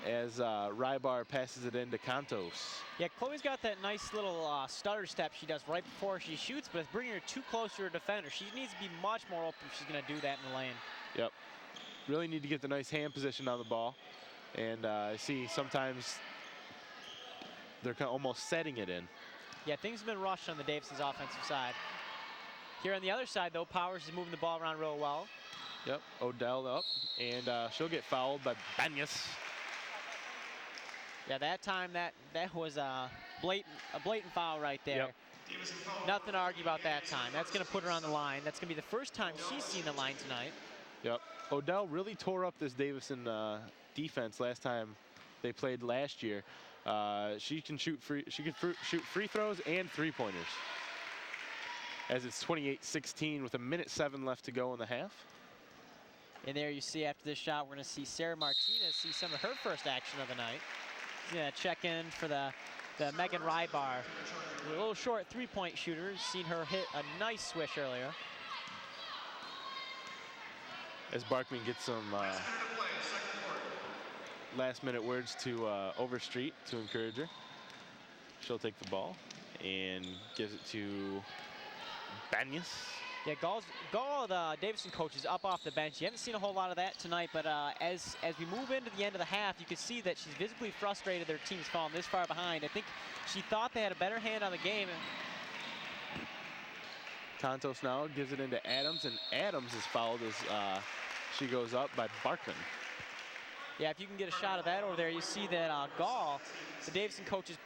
as Rybar passes it into Cantos. Yeah, Chloe's got that nice little stutter step she does right before she shoots, but it's bringing her too close to her defender. She needs to be much more open if she's going to do that in the lane. Yep. Really need to get the nice hand position on the ball. And I see sometimes they're kind of almost setting it in. Yeah, things have been rushed on the Davison's offensive side. Here on the other side, though, Powers is moving the ball around real well. Yep, Odell up, and she'll get fouled by Banyas. Yeah, that time that was a blatant foul right there. Yep. Nothing to argue about that time. That's going to put her on the line. That's going to be the first time she's seen the line tonight. Yep. Odell really tore up this Davison defense last time they played last year. She can shoot shoot free throws and 3-pointers. As it's 28-16 with 1:07 left to go in the half. And there you see after this shot, we're going to see Sarah Martinez see some of her first action of the night. She's going to check in for the Megan Rybar. A little short 3-point shooter. Seen her hit a nice swish earlier. As Barkman gets some last-minute words to Overstreet to encourage her. She'll take the ball and gives it to Banyas. Yeah, Gall, the Davison coach, is up off the bench. You haven't seen a whole lot of that tonight, but as we move into the end of the half, you can see that she's visibly frustrated their team's fallen this far behind. I think she thought they had a better hand on the game. Cantos now gives it into Adams, and Adams is fouled as she goes up by Barkman. Yeah, if you can get a shot of that over there, you see that Gall, the Davison coach, is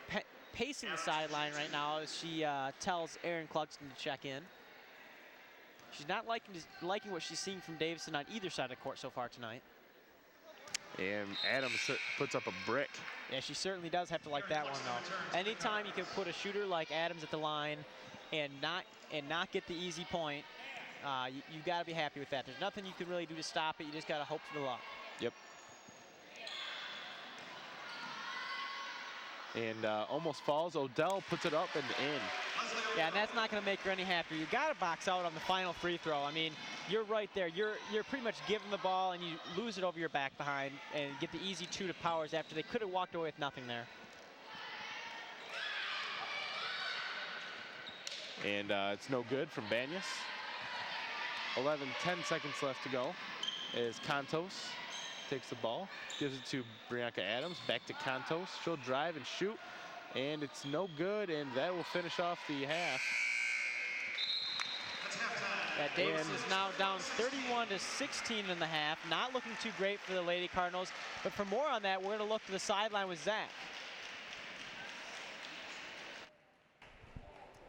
pacing the sideline right now as she tells Erin Clugston to check in. She's not liking what she's seeing from Davison on either side of the court so far tonight. And Adams puts up a brick. Yeah, she certainly does have to like that one, though. Anytime you can put a shooter like Adams at the line and not get the easy point, you got to be happy with that. There's nothing you can really do to stop it. You just got to hope for the luck. Yep. And almost falls. Odell puts it up and in. Yeah, and that's not going to make her any happier. You got to box out on the final free throw. I mean, you're right there. You're pretty much giving the ball, and you lose it over your back behind and get the easy 2 to Powers after they could have walked away with nothing there. And it's no good from Banyas. 10 seconds left to go as Cantos takes the ball, gives it to Bianca Adams, back to Cantos. She'll drive and shoot, and it's no good, and that will finish off the half. Davis is now down 31-16 in the half. Not looking too great for the Lady Cardinals. But for more on that, we're going to look to the sideline with Zach.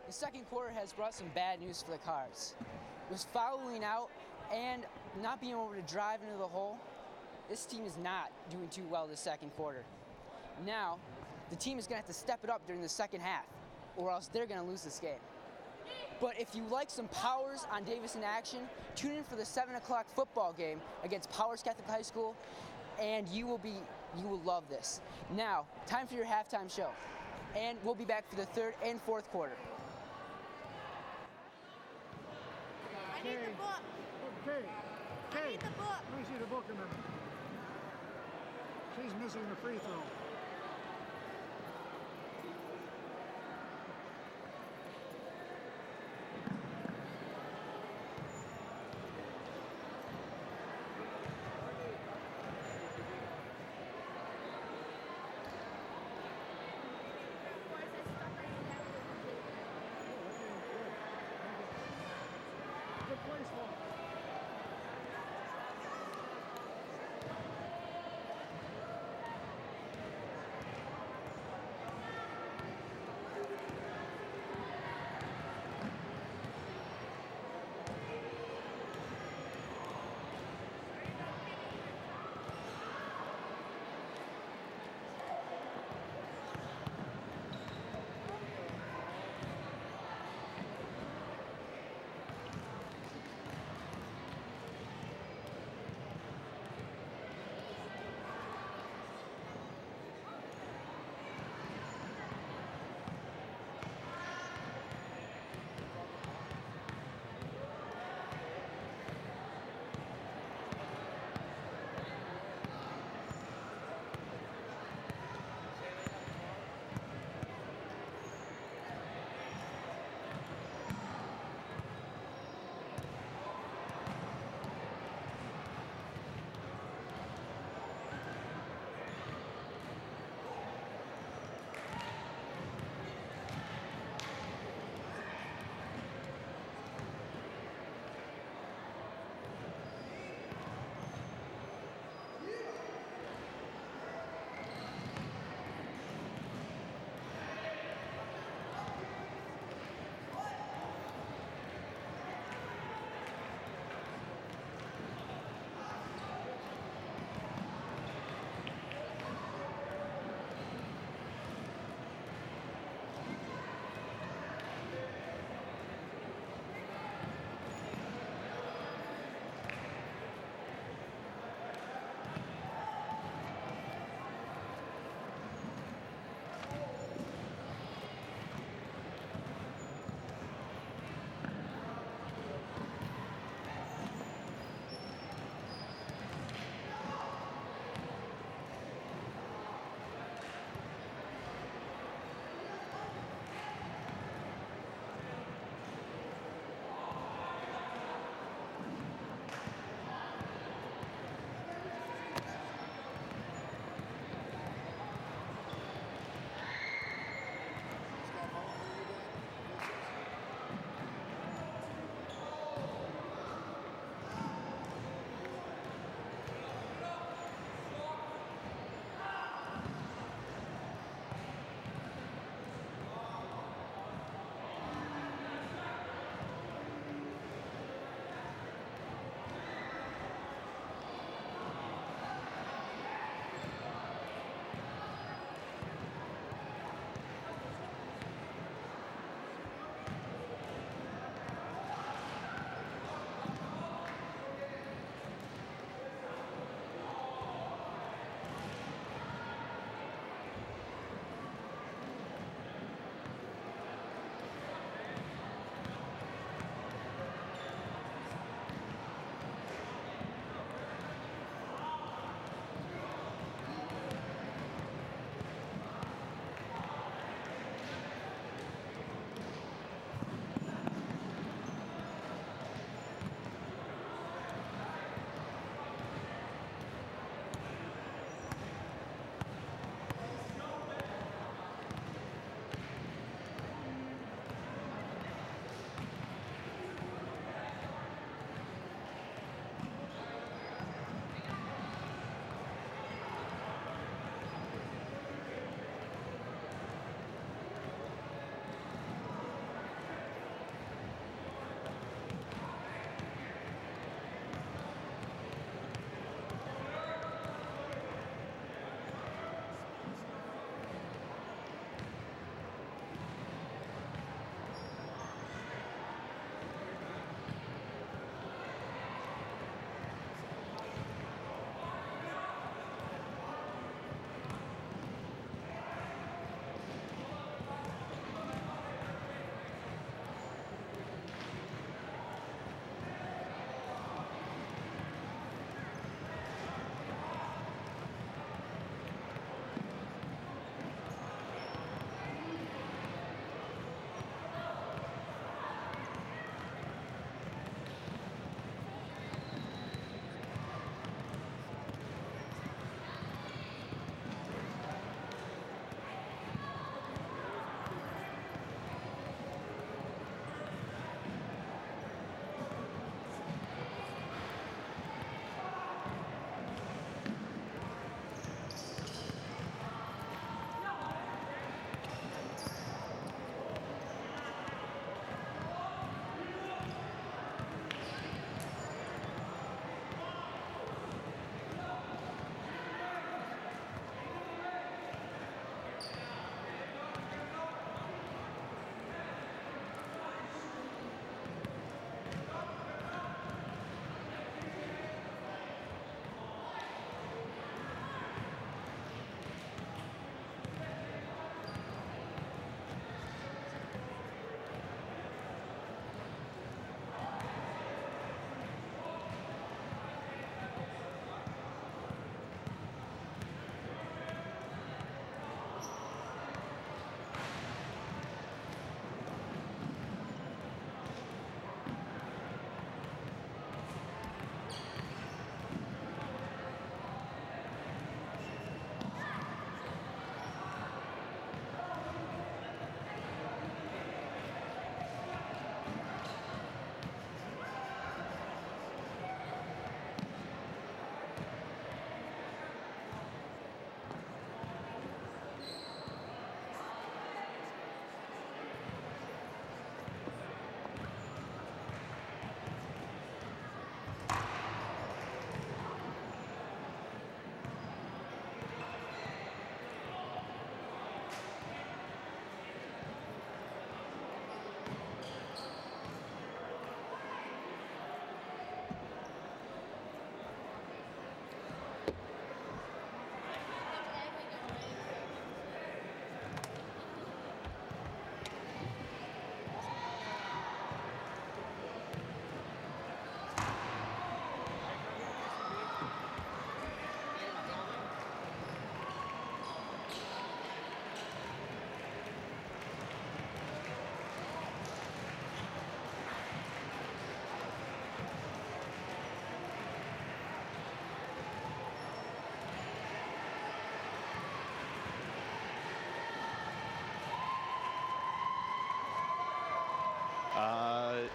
The second quarter has brought some bad news for the Cards. With fouling out and not being able to drive into the hole, this team is not doing too well this second quarter. Now, the team is going to have to step it up during the second half, or else they're going to lose this game. But if you like some Powers on Davison action, tune in for the 7 o'clock football game against Powers Catholic High School, and you will love this. Now, time for your halftime show, and we'll be back for the third and fourth quarter. I need the book. Okay. I need the book. Let me see the book a minute. She's missing the free throw.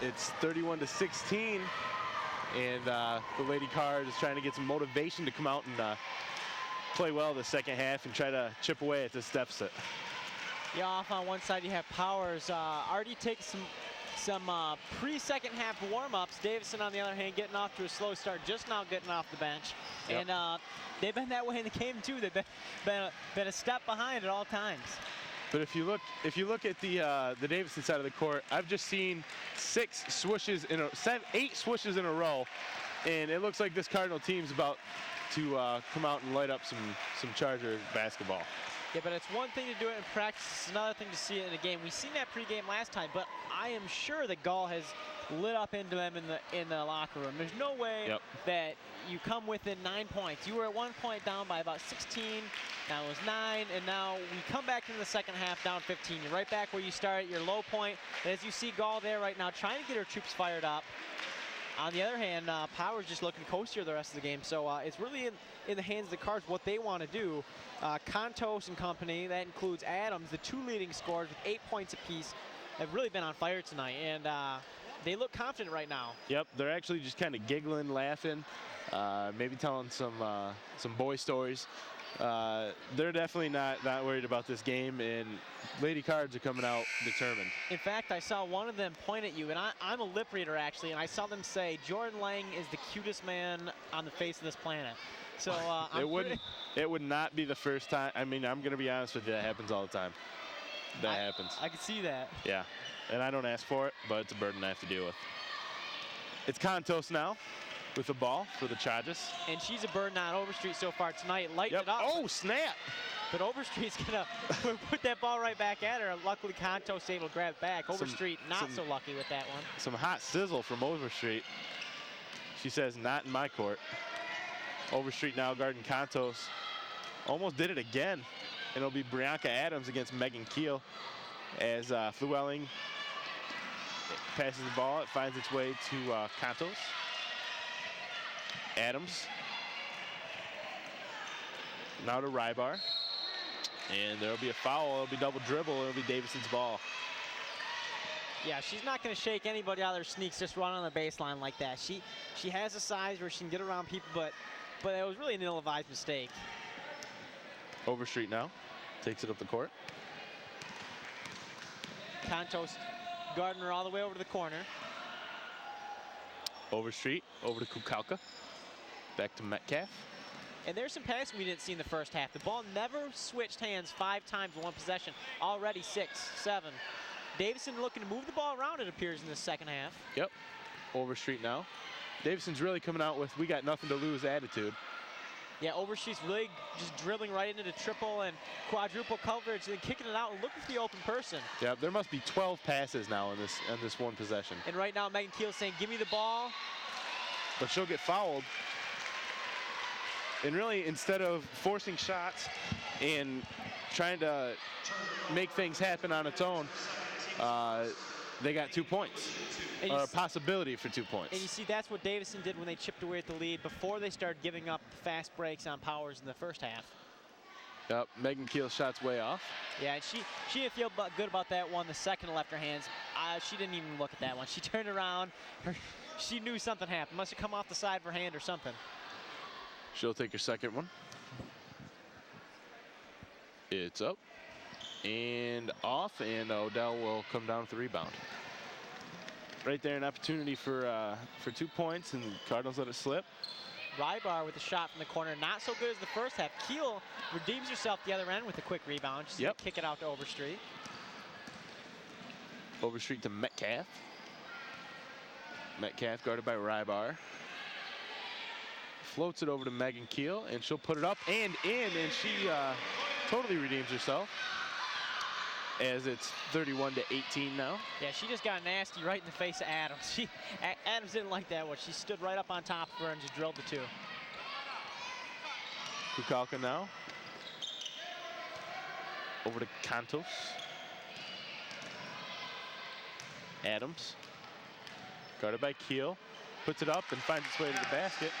it's 31-16, and the Lady Cards is trying to get some motivation to come out and play well the second half and try to chip away at this deficit. Yeah, off on one side you have Powers already taking some pre-second half warm-ups. Davison, on the other hand, getting off to a slow start, just now getting off the bench. Yep. And they've been that way in the game too. They've been a step behind at all times. But if you look at the Davison side of the court, I've just seen 8 swooshes in a row, and it looks like this Cardinal team's about to come out and light up some Charger basketball. Yeah, but it's one thing to do it in practice. It's another thing to see it in a game. We've seen that pregame last time, but I am sure that Gall has lit up into them in the locker room. There's no way that you come within 9 points. You were at 1 point down by about 16. Now it was 9, and now we come back into the second half down 15. You're right back where you started, your low point. As you see Gall there right now trying to get her troops fired up. On the other hand, Powers just looking coastier the rest of the game. So it's really in the hands of the Cards what they want to do. Contos and company, that includes Adams, the 2 leading scorers with 8 points apiece, have really been on fire tonight. And they look confident right now. Yep, they're actually just kind of giggling, laughing, maybe telling some boy stories. They're definitely not worried about this game, and Lady Cards are coming out determined. In fact, I saw one of them point at you, and I'm a lip reader actually, and I saw them say, Jordan Lang is the cutest man on the face of this planet. So it would not be the first time. I mean, I'm going to be honest with you, that happens all the time. That happens. I can see that. Yeah, and I don't ask for it, but it's a burden I have to deal with. It's Contos now with the ball for the Chargers. And she's a burden on Overstreet so far tonight. Lighten it up. Oh, snap. But Overstreet's going to put that ball right back at her. Luckily, Contos able to grab it back. Overstreet not so lucky with that one. Some hot sizzle from Overstreet. She says, not in my court. Overstreet now guarding Contos. Almost did it again. And it'll be Brianka Adams against Megan Keel as Flewelling passes the ball. It finds its way to Contos. Adams. Now to Rybar. And there'll be a foul. It'll be double dribble. It'll be Davison's ball. Yeah, she's not going to shake anybody out of their sneaks, just run on the baseline like that. She has a size where she can get around people, but it was really an ill-advised mistake. Overstreet now takes it up the court. Contos guarding her all the way over to the corner. Overstreet over to Kukalka. Back to Metcalf. And there's some passing we didn't see in the first half. The ball never switched hands 5 times in one possession. Already 6, 7. Davison looking to move the ball around, it appears, in the second half. Yep. Overstreet now. Davison's really coming out with we got nothing to lose attitude. Yeah, Overstreet's really just dribbling right into the triple and quadruple coverage and then kicking it out and looking for the open person. Yeah, there must be 12 passes now in this one possession. And right now Megan Keel saying, give me the ball. But she'll get fouled. And really, instead of forcing shots and trying to make things happen on its own, they got 2 points, or a possibility for 2 points. And you see, that's what Davison did when they chipped away at the lead before they started giving up fast breaks on Powers in the first half. Yep, Megan Keel's shot's way off. Yeah, and she didn't feel good about that one. The second left her hands. She didn't even look at that one. She turned around. She knew something happened. Must have come off the side of her hand or something. She'll take her second one. It's up and off, and Odell will come down with the rebound. Right there, an opportunity for 2 points, and Cardinals let it slip. Rybar with a shot from the corner, not so good as the first half. Keel redeems herself the other end with a quick rebound. She's gonna kick it out to Overstreet. Overstreet to Metcalf. Metcalf guarded by Rybar. Floats it over to Megan Keel, and she'll put it up and in, and she totally redeems herself as it's 31-18 now. Yeah, she just got nasty right in the face of Adams. Adams didn't like that one. She stood right up on top of her and just drilled the 2. Kukalka now. Over to Contos. Adams. Guarded by Keel. Puts it up and finds its way to the basket.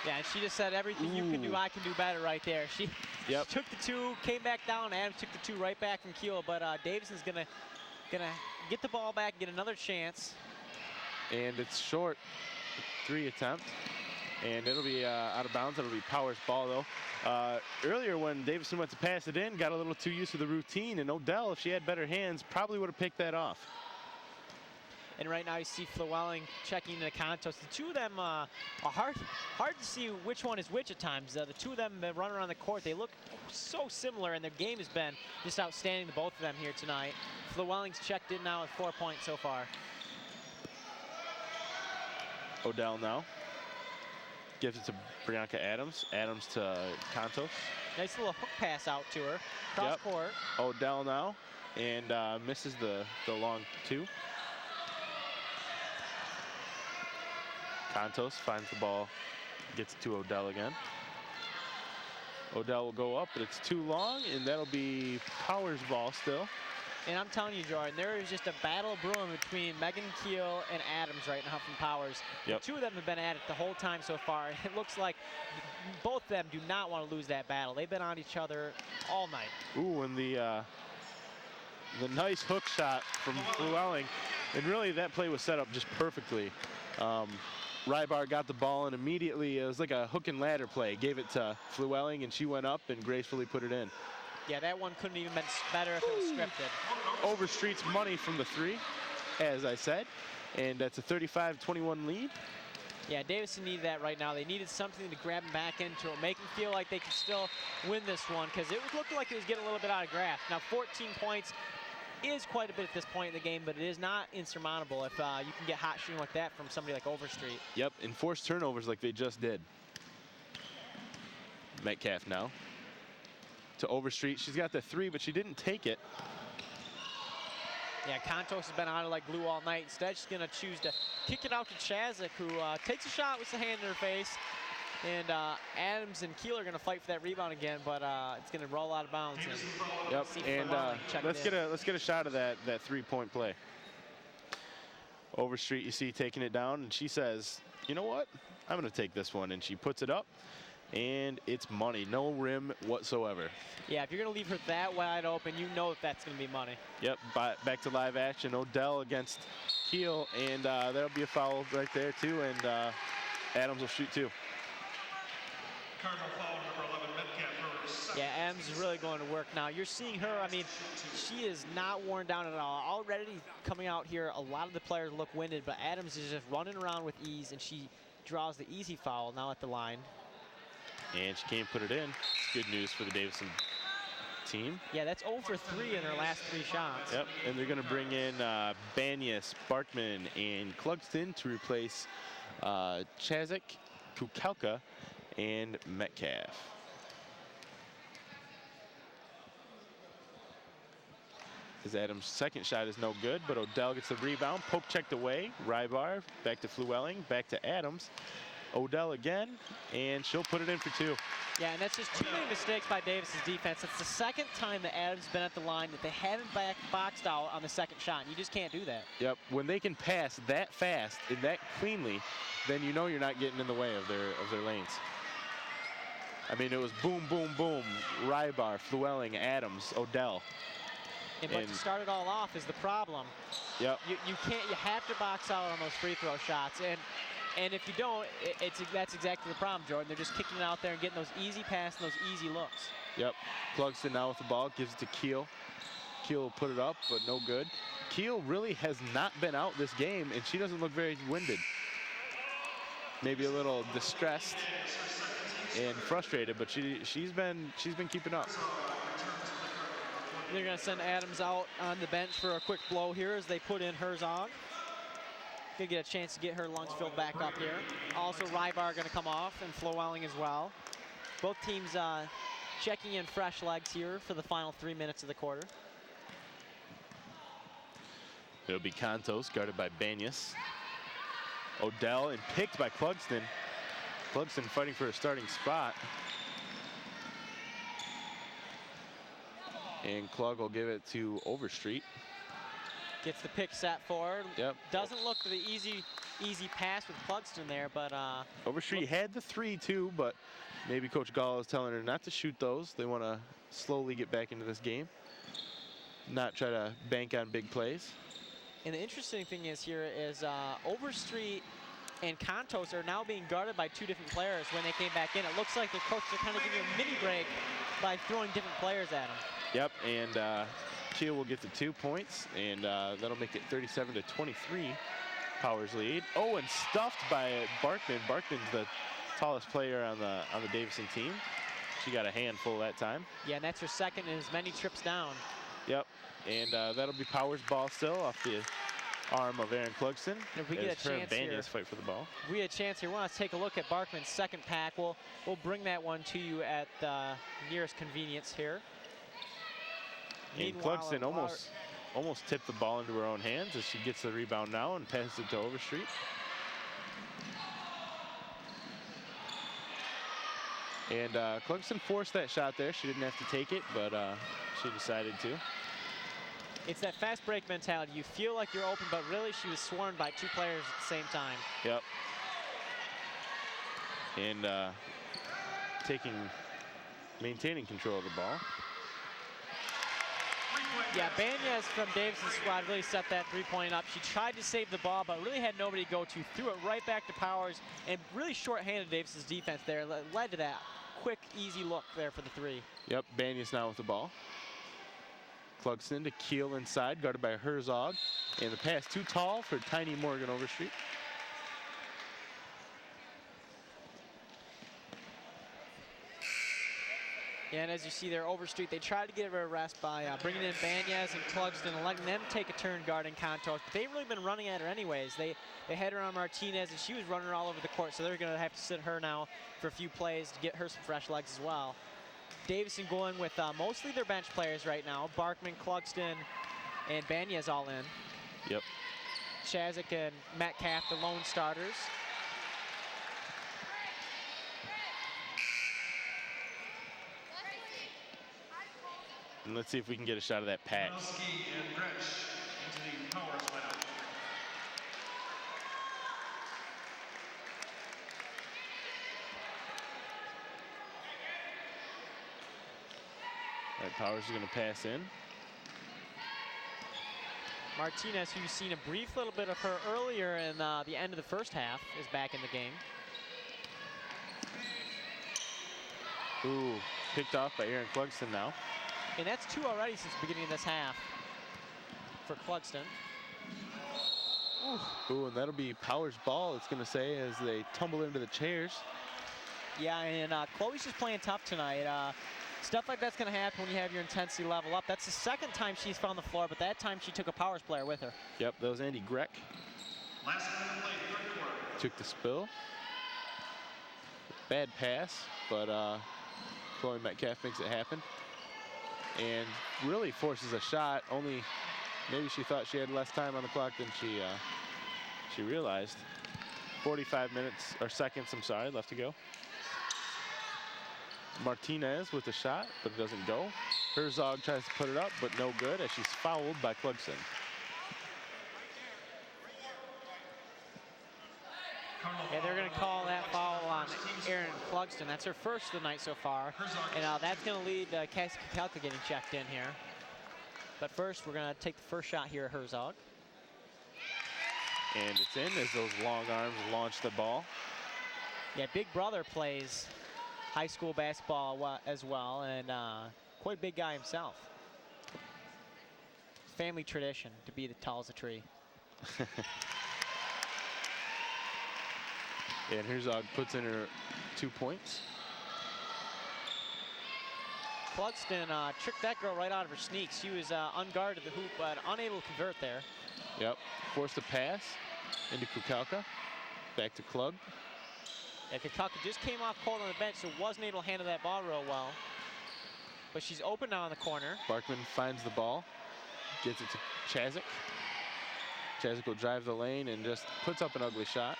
Yeah, and she just said everything you can do, I can do better right there. She took the 2, came back down. Adams took the 2 right back from Keel, but Davison's gonna get the ball back, get another chance. And it's short, 3 attempt. And it'll be out of bounds. It'll be Powers' ball, though. Earlier when Davison went to pass it in, got a little too used to the routine, and Odell, if she had better hands, probably would have picked that off. And right now you see Llewellyn checking into Contos. The two of them are hard to see which one is which at times. The two of them run around the court. They look so similar, and their game has been just outstanding, the both of them here tonight. Llewellyn's checked in now with 4 points so far. Odell now. Gives it to Brianka Adams. Adams to Contos. Nice little hook pass out to her. Cross court. Odell now. And misses the long 2. Contos finds the ball. Gets it to Odell again. Odell will go up, but it's too long, and that'll be Powers' ball still. And I'm telling you, Jordan, there is just a battle brewing between Megan Keel and Adams right now from Powers. Yep. The two of them have been at it the whole time so far. It looks like both of them do not want to lose that battle. They've been on each other all night. Ooh, and the nice hook shot from Llewellyn. And really, that play was set up just perfectly. Rybar got the ball, and immediately, it was like a hook and ladder play. Gave it to Llewellyn, and she went up and gracefully put it in. Yeah, that one couldn't even been better if it was scripted. Overstreet's money from the 3, as I said, and that's a 35-21 lead. Yeah, Davison needed that right now. They needed something to grab them back into it, make them feel like they could still win this one, because it looked like it was getting a little bit out of grasp. Now, 14 points is quite a bit at this point in the game, but it is not insurmountable if you can get hot shooting like that from somebody like Overstreet. Yep, and force turnovers like they just did. Metcalf now to Overstreet. She's got the 3, but she didn't take it. Yeah, Contos has been on her like glue all night. Instead, she's going to choose to kick it out to Chazek, who takes a shot with the hand in her face. And Adams and Keel are going to fight for that rebound again, but it's going to roll out of bounds. Yep, and let's get a shot of that 3-point play. Overstreet, you see, taking it down, and she says, you know what? I'm going to take this one, and she puts it up. And it's money, no rim whatsoever. Yeah, if you're going to leave her that wide open, you know that's going to be money. Yep, back to live action. Odell against Keel, and that'll be a foul right there, too, and Adams will shoot, too. Cardinal foul number 11, Metcalf. Yeah, Adams is really going to work now. You're seeing her, I mean, she is not worn down at all. Already coming out here, a lot of the players look winded, but Adams is just running around with ease, and she draws the easy foul now at the line. And she can't put it in. It's good news for the Davison team. Yeah, that's 0 for 3 in her last 3 shots. Yep, and they're going to bring in Banyas, Barkman, and Clugston to replace Chazek, Kukalka, and Metcalf. As Adams' second shot is no good, but Odell gets the rebound. Poke checked away. Rybar back to Llewellyn, back to Adams. Odell again, and she'll put it in for 2. Yeah, and that's just too many mistakes by Davis's defense. It's the second time that Adams has been at the line that they haven't boxed out on the second shot. And you just can't do that. Yep, when they can pass that fast and that cleanly, then you know you're not getting in the way of their lanes. I mean, it was boom, boom, boom. Rybar, Llewellyn, Adams, Odell. But to start it all off is the problem. Yep. You have to box out on those free throw shots. And if you don't, that's exactly the problem, Jordan. They're just kicking it out there and getting those easy passes and those easy looks. Yep. Clugston now with the ball, gives it to Keel. Keel will put it up, but no good. Keel really has not been out this game, and she doesn't look very winded. Maybe a little distressed and frustrated, but she's been keeping up. They're going to send Adams out on the bench for a quick blow here as they put in Herzog. Gonna get a chance to get her lungs filled back up here. Also, Rybar gonna come off, and Llewellyn as well. Both teams checking in fresh legs here for the final 3 minutes of the quarter. It'll be Contos, guarded by Banyas. Odell, and picked by Clugston. Clugston fighting for a starting spot. And Klug will give it to Overstreet. Gets the pick set forward. Yep. Doesn't look the easy pass with Clugston there, but Overstreet had the 3 too, but maybe Coach Gall is telling her not to shoot those. They want to slowly get back into this game, not try to bank on big plays. And the interesting thing is here is Overstreet and Contos are now being guarded by 2 different players when they came back in. It looks like the coaches are kind of giving a mini break by throwing different players at them. Yep, and Chia will get the 2 points, and that'll make it 37-23. Powers lead. Oh, and stuffed by Barkman. Barkman's the tallest player on the Davison team. She got a handful that time. Yeah, and that's her second in as many trips down. Yep, and that'll be Powers' ball still off the arm of Aaron Clugston. And if we get a chance here, fight for the ball. If we get a chance here, we want to take a look at Barkman's second pack. We'll bring that one to you at the nearest convenience here. And Clugston almost tipped the ball into her own hands as she gets the rebound now and passes it to Overstreet. And Clugston forced that shot there. She didn't have to take it, but she decided to. It's that fast break mentality. You feel like you're open, but really she was swarmed by 2 players at the same time. Yep. And maintaining control of the ball. Yeah, Banyas from Davison's squad really set that 3-point up. She tried to save the ball, but really had nobody to go to. Threw it right back to Powers, and really short-handed Davison's defense there. Led to that quick, easy look there for the 3. Yep, Banyas now with the ball. Clugston to Keel inside, guarded by Herzog. And the pass too tall for tiny Morgan Overstreet. And as you see there, Overstreet, they tried to get her a rest by bringing in Banyas and Clugston and letting them take a turn guarding Contos. But they've really been running at her anyways. They had her on Martinez, and she was running all over the court, so they're going to have to sit her now for a few plays to get her some fresh legs as well. Davison going with mostly their bench players right now. Barkman, Clugston, and Banyas all in. Yep. Chazik and Metcalf, the lone starters. And let's see if we can get a shot of that pass. And Gretsch into the Powers lineup. All right, Powers is going to pass in. Martinez, who you've seen a brief little bit of her earlier in the end of the first half, is back in the game. Ooh, picked off by Aaron Clugston now. And that's 2 already since the beginning of this half for Clugston. Ooh, and that'll be Powers' ball, it's going to say, as they tumble into the chairs. Yeah, and Chloe's just playing tough tonight. Stuff like that's going to happen when you have your intensity level up. That's the second time she's found the floor, but that time she took a Powers player with her. Yep, that was Andy Greck. Last minute play, third quarter. Took the spill. Bad pass, but Chloe Metcalf makes it happen. And really forces a shot, only maybe she thought she had less time on the clock than she realized. 45 minutes, or seconds, I'm sorry, left to go. Martinez with the shot, but it doesn't go. Herzog tries to put it up, but no good as she's fouled by Clugston. Yeah, they're going to call that foul on Aaron Clugston. That's her first of the night so far. And that's going to lead Cassie Kukalka getting checked in here. But first, we're going to take the first shot here at Herzog. And it's in as those long arms launch the ball. Yeah, Big Brother plays high school basketball as well, and quite a big guy himself. Family tradition to be the tall as a tree. And Herzog puts in her 2 points. Clugston tricked that girl right out of her sneaks. She was unguarded at the hoop, but unable to convert there. Yep, forced a pass into Kukalka. Back to Klug. Yeah, Kukalka just came off cold on the bench, so wasn't able to handle that ball real well. But she's open now in the corner. Barkman finds the ball, gets it to Chazik. Chazik will drive the lane and just puts up an ugly shot.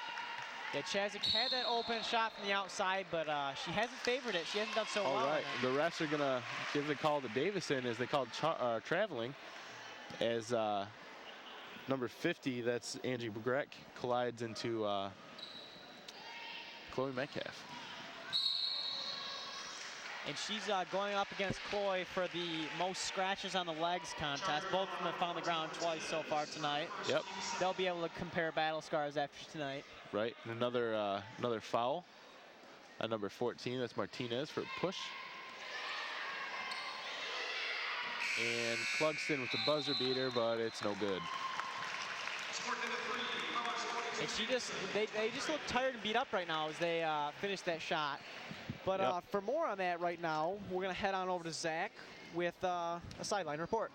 Yeah, Chazik had that open shot from the outside, but she hasn't favored it. She hasn't done so well. All right, the refs are gonna give the call to Davison as they called traveling, as number 50, that's Angie Bugrek, collides into Chloe Metcalf. And she's going up against Chloe for the most scratches on the legs contest. Both of them have found the ground twice so far tonight. Yep. They'll be able to compare battle scars after tonight. Right, and another foul on number 14. That's Martinez for a push. And Clugston with the buzzer beater, but it's no good. And they just look tired and beat up right now as they finish that shot. But Yep. for more on that right now, we're gonna head on over to Zach with a sideline report.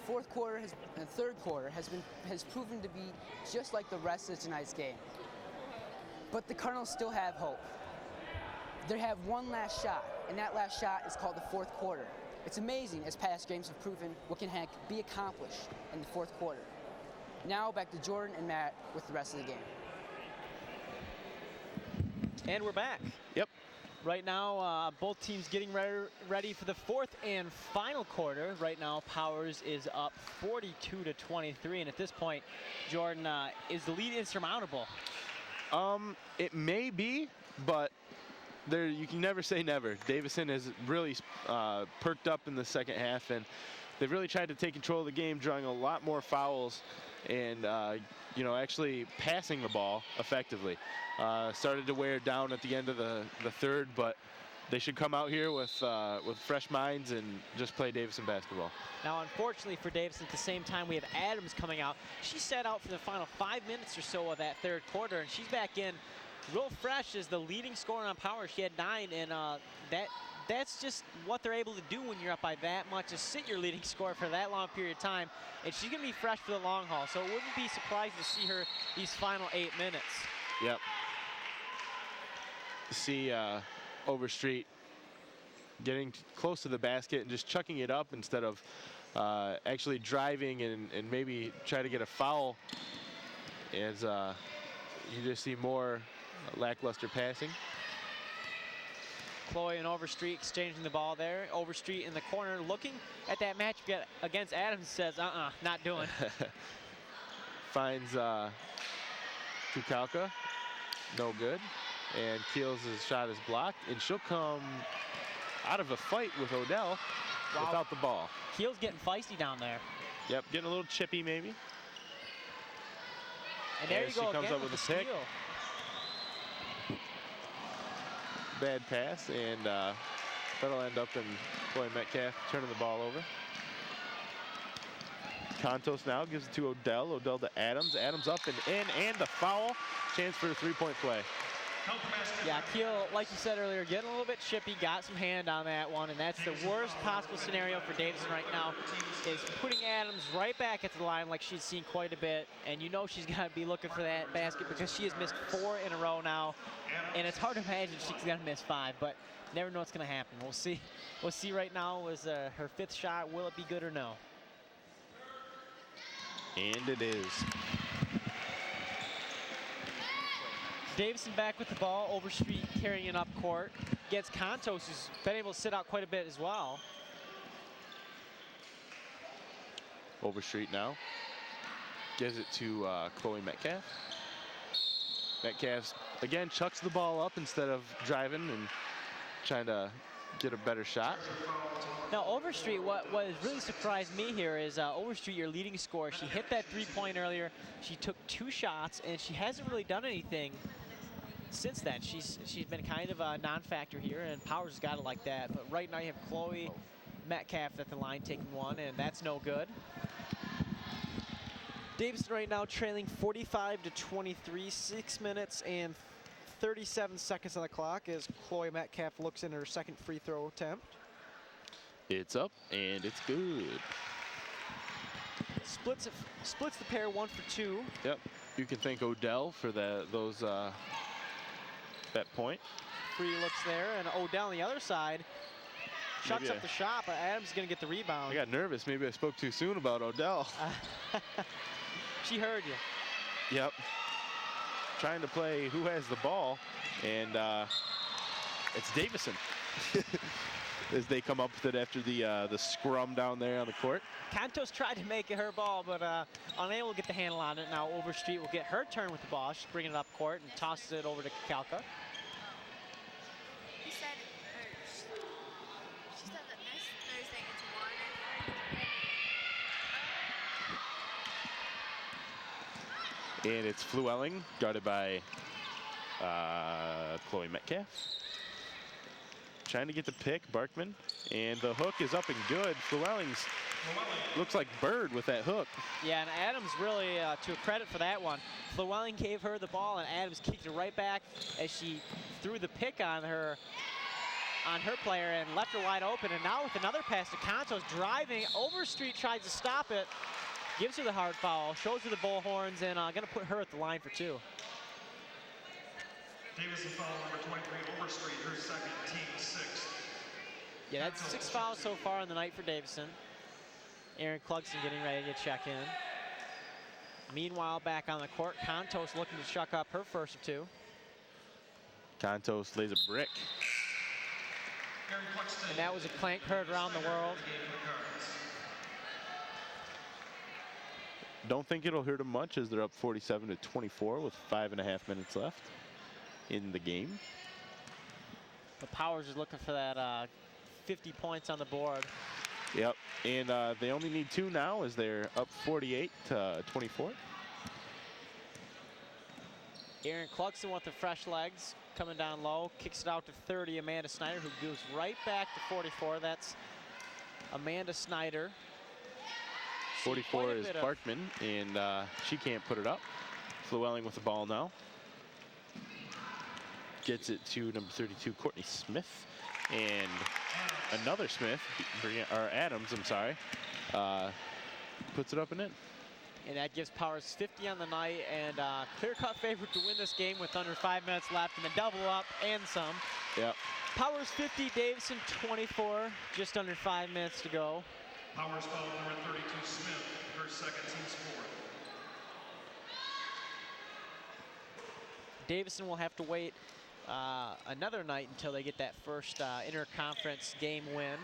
Fourth quarter and the third quarter has proven to be just like the rest of tonight's game. But the Cardinals still have hope. They have one last shot, and that last shot is called the fourth quarter. It's amazing, as past games have proven, what can be accomplished in the fourth quarter. Now back to Jordan and Matt with the rest of the game. And we're back. Yep. Right now, both teams getting ready for the fourth and final quarter. Right now, Powers is up 42-23, and at this point, Jordan, is the lead insurmountable? It may be, but you can never say never. Davison has really perked up in the second half, and they've really tried to take control of the game, drawing a lot more fouls and actually passing the ball effectively. Started to wear down at the end of the third, but they should come out here with fresh minds and just play Davison basketball. Now, unfortunately for Davison, at the same time, we have Adams coming out. She sat out for the final 5 minutes or so of that third quarter, and she's back in real fresh as the leading scorer on Power. She had 9, and that's just what they're able to do when you're up by that much, is sit your leading scorer for that long period of time. And she's going to be fresh for the long haul, so it wouldn't be surprising to see her these final 8 minutes. Yep. See Overstreet getting close to the basket and just chucking it up instead of actually driving and maybe try to get a foul, as you just see more lackluster passing. Chloe and Overstreet exchanging the ball there. Overstreet in the corner looking at that match against Adams, says, not doing. Finds Kukalka, no good. And Keels' shot is blocked, and she'll come out of a fight with Odell without the ball. Keels getting feisty down there. Yep, getting a little chippy maybe. And there you go, she comes again up with a the pick. steal. Bad pass, and that'll end up in Chloe Metcalf turning the ball over. Contos now gives it to Odell. Odell to Adams. Adams up and in, and the foul. Chance for a three-point play. Yeah, Keel, like you said earlier, getting a little bit chippy, got some hand on that one, and that's the worst possible scenario for Davison right now, is putting Adams right back at the line like she's seen quite a bit, and you know she's got to be looking for that basket because she has missed 4 in a row now, and it's hard to imagine she's going to miss 5, but never know what's going to happen. We'll see. We'll see right now was her 5th shot. Will it be good or no? And it is. Davison back with the ball. Overstreet carrying it up court. Gets Contos, who's been able to sit out quite a bit as well. Overstreet now. Gives it to Chloe Metcalf. Metcalf, again, chucks the ball up instead of driving and trying to get a better shot. Now, Overstreet, what has really surprised me here is Overstreet, your leading scorer. She hit that 3-point earlier. She took 2 shots, and she hasn't really done anything since then. She's been kind of a non-factor here, and Powers has got it like that. But right now you have Chloe Metcalf at the line taking 1, and that's no good. Davison right now trailing 45-23, 6 minutes and 37 seconds on the clock as Chloe Metcalf looks in her second free throw attempt. It's up, and it's good. Splits the pair 1 for 2. Yep, you can thank Odell for that point. Free looks there, and Odell on the other side chucks up the shot, but Adams is going to get the rebound. I got nervous. Maybe I spoke too soon about Odell. She heard you. Yep. Trying to play who has the ball, and it's Davison. As they come up with it after the scrum down there on the court. Contos tried to make it her ball, but unable to get the handle on it. Now Overstreet will get her turn with the ball. She's bringing it up court and tosses it over to Kukalka. He said, And it's Flewelling, guarded by Chloe Metcalf. Trying to get the pick, Barkman. And the hook is up and good. Flewelling's looks like Bird with that hook. Yeah, and Adams really, to credit for that one, Flewelling gave her the ball, and Adams kicked it right back as she threw the pick on her player and left her wide open. And now with another pass to Contos, driving, Overstreet tries to stop it, gives her the hard foul, shows her the bullhorns, and going to put her at the line for 2. Davison foul number 23, Overstreet, her second, team 6th. Yeah, that's 6 fouls so far on the night for Davison. Aaron Clugston getting ready to check in. Meanwhile, back on the court, Contos looking to chuck up her first of 2. Contos lays a brick. And that was a clank heard around the world. Don't think it'll hurt them much as they're up 47-24 with 5.5 minutes left in the game. The Powers is looking for that 50 points on the board. Yep, and they only need 2 now as they're up 48-24. Aaron Clugston with the fresh legs, coming down low, kicks it out to 30, Amanda Snyder, who goes right back to 44. That's Amanda Snyder. 44 is Barkman, and she can't put it up. Flewelling with the ball now. Gets it to number 32, Courtney Smith. And another Smith, or Adams, I'm sorry, puts it up and in. And that gives Powers 50 on the night, and clear-cut favorite to win this game with under 5 minutes left, and a double up and some. Yep. Powers 50, Davison 24, just under 5 minutes to go. Powers foul number 32, Smith, her second, team's 4th. Davison will have to wait another night until they get that first interconference game win.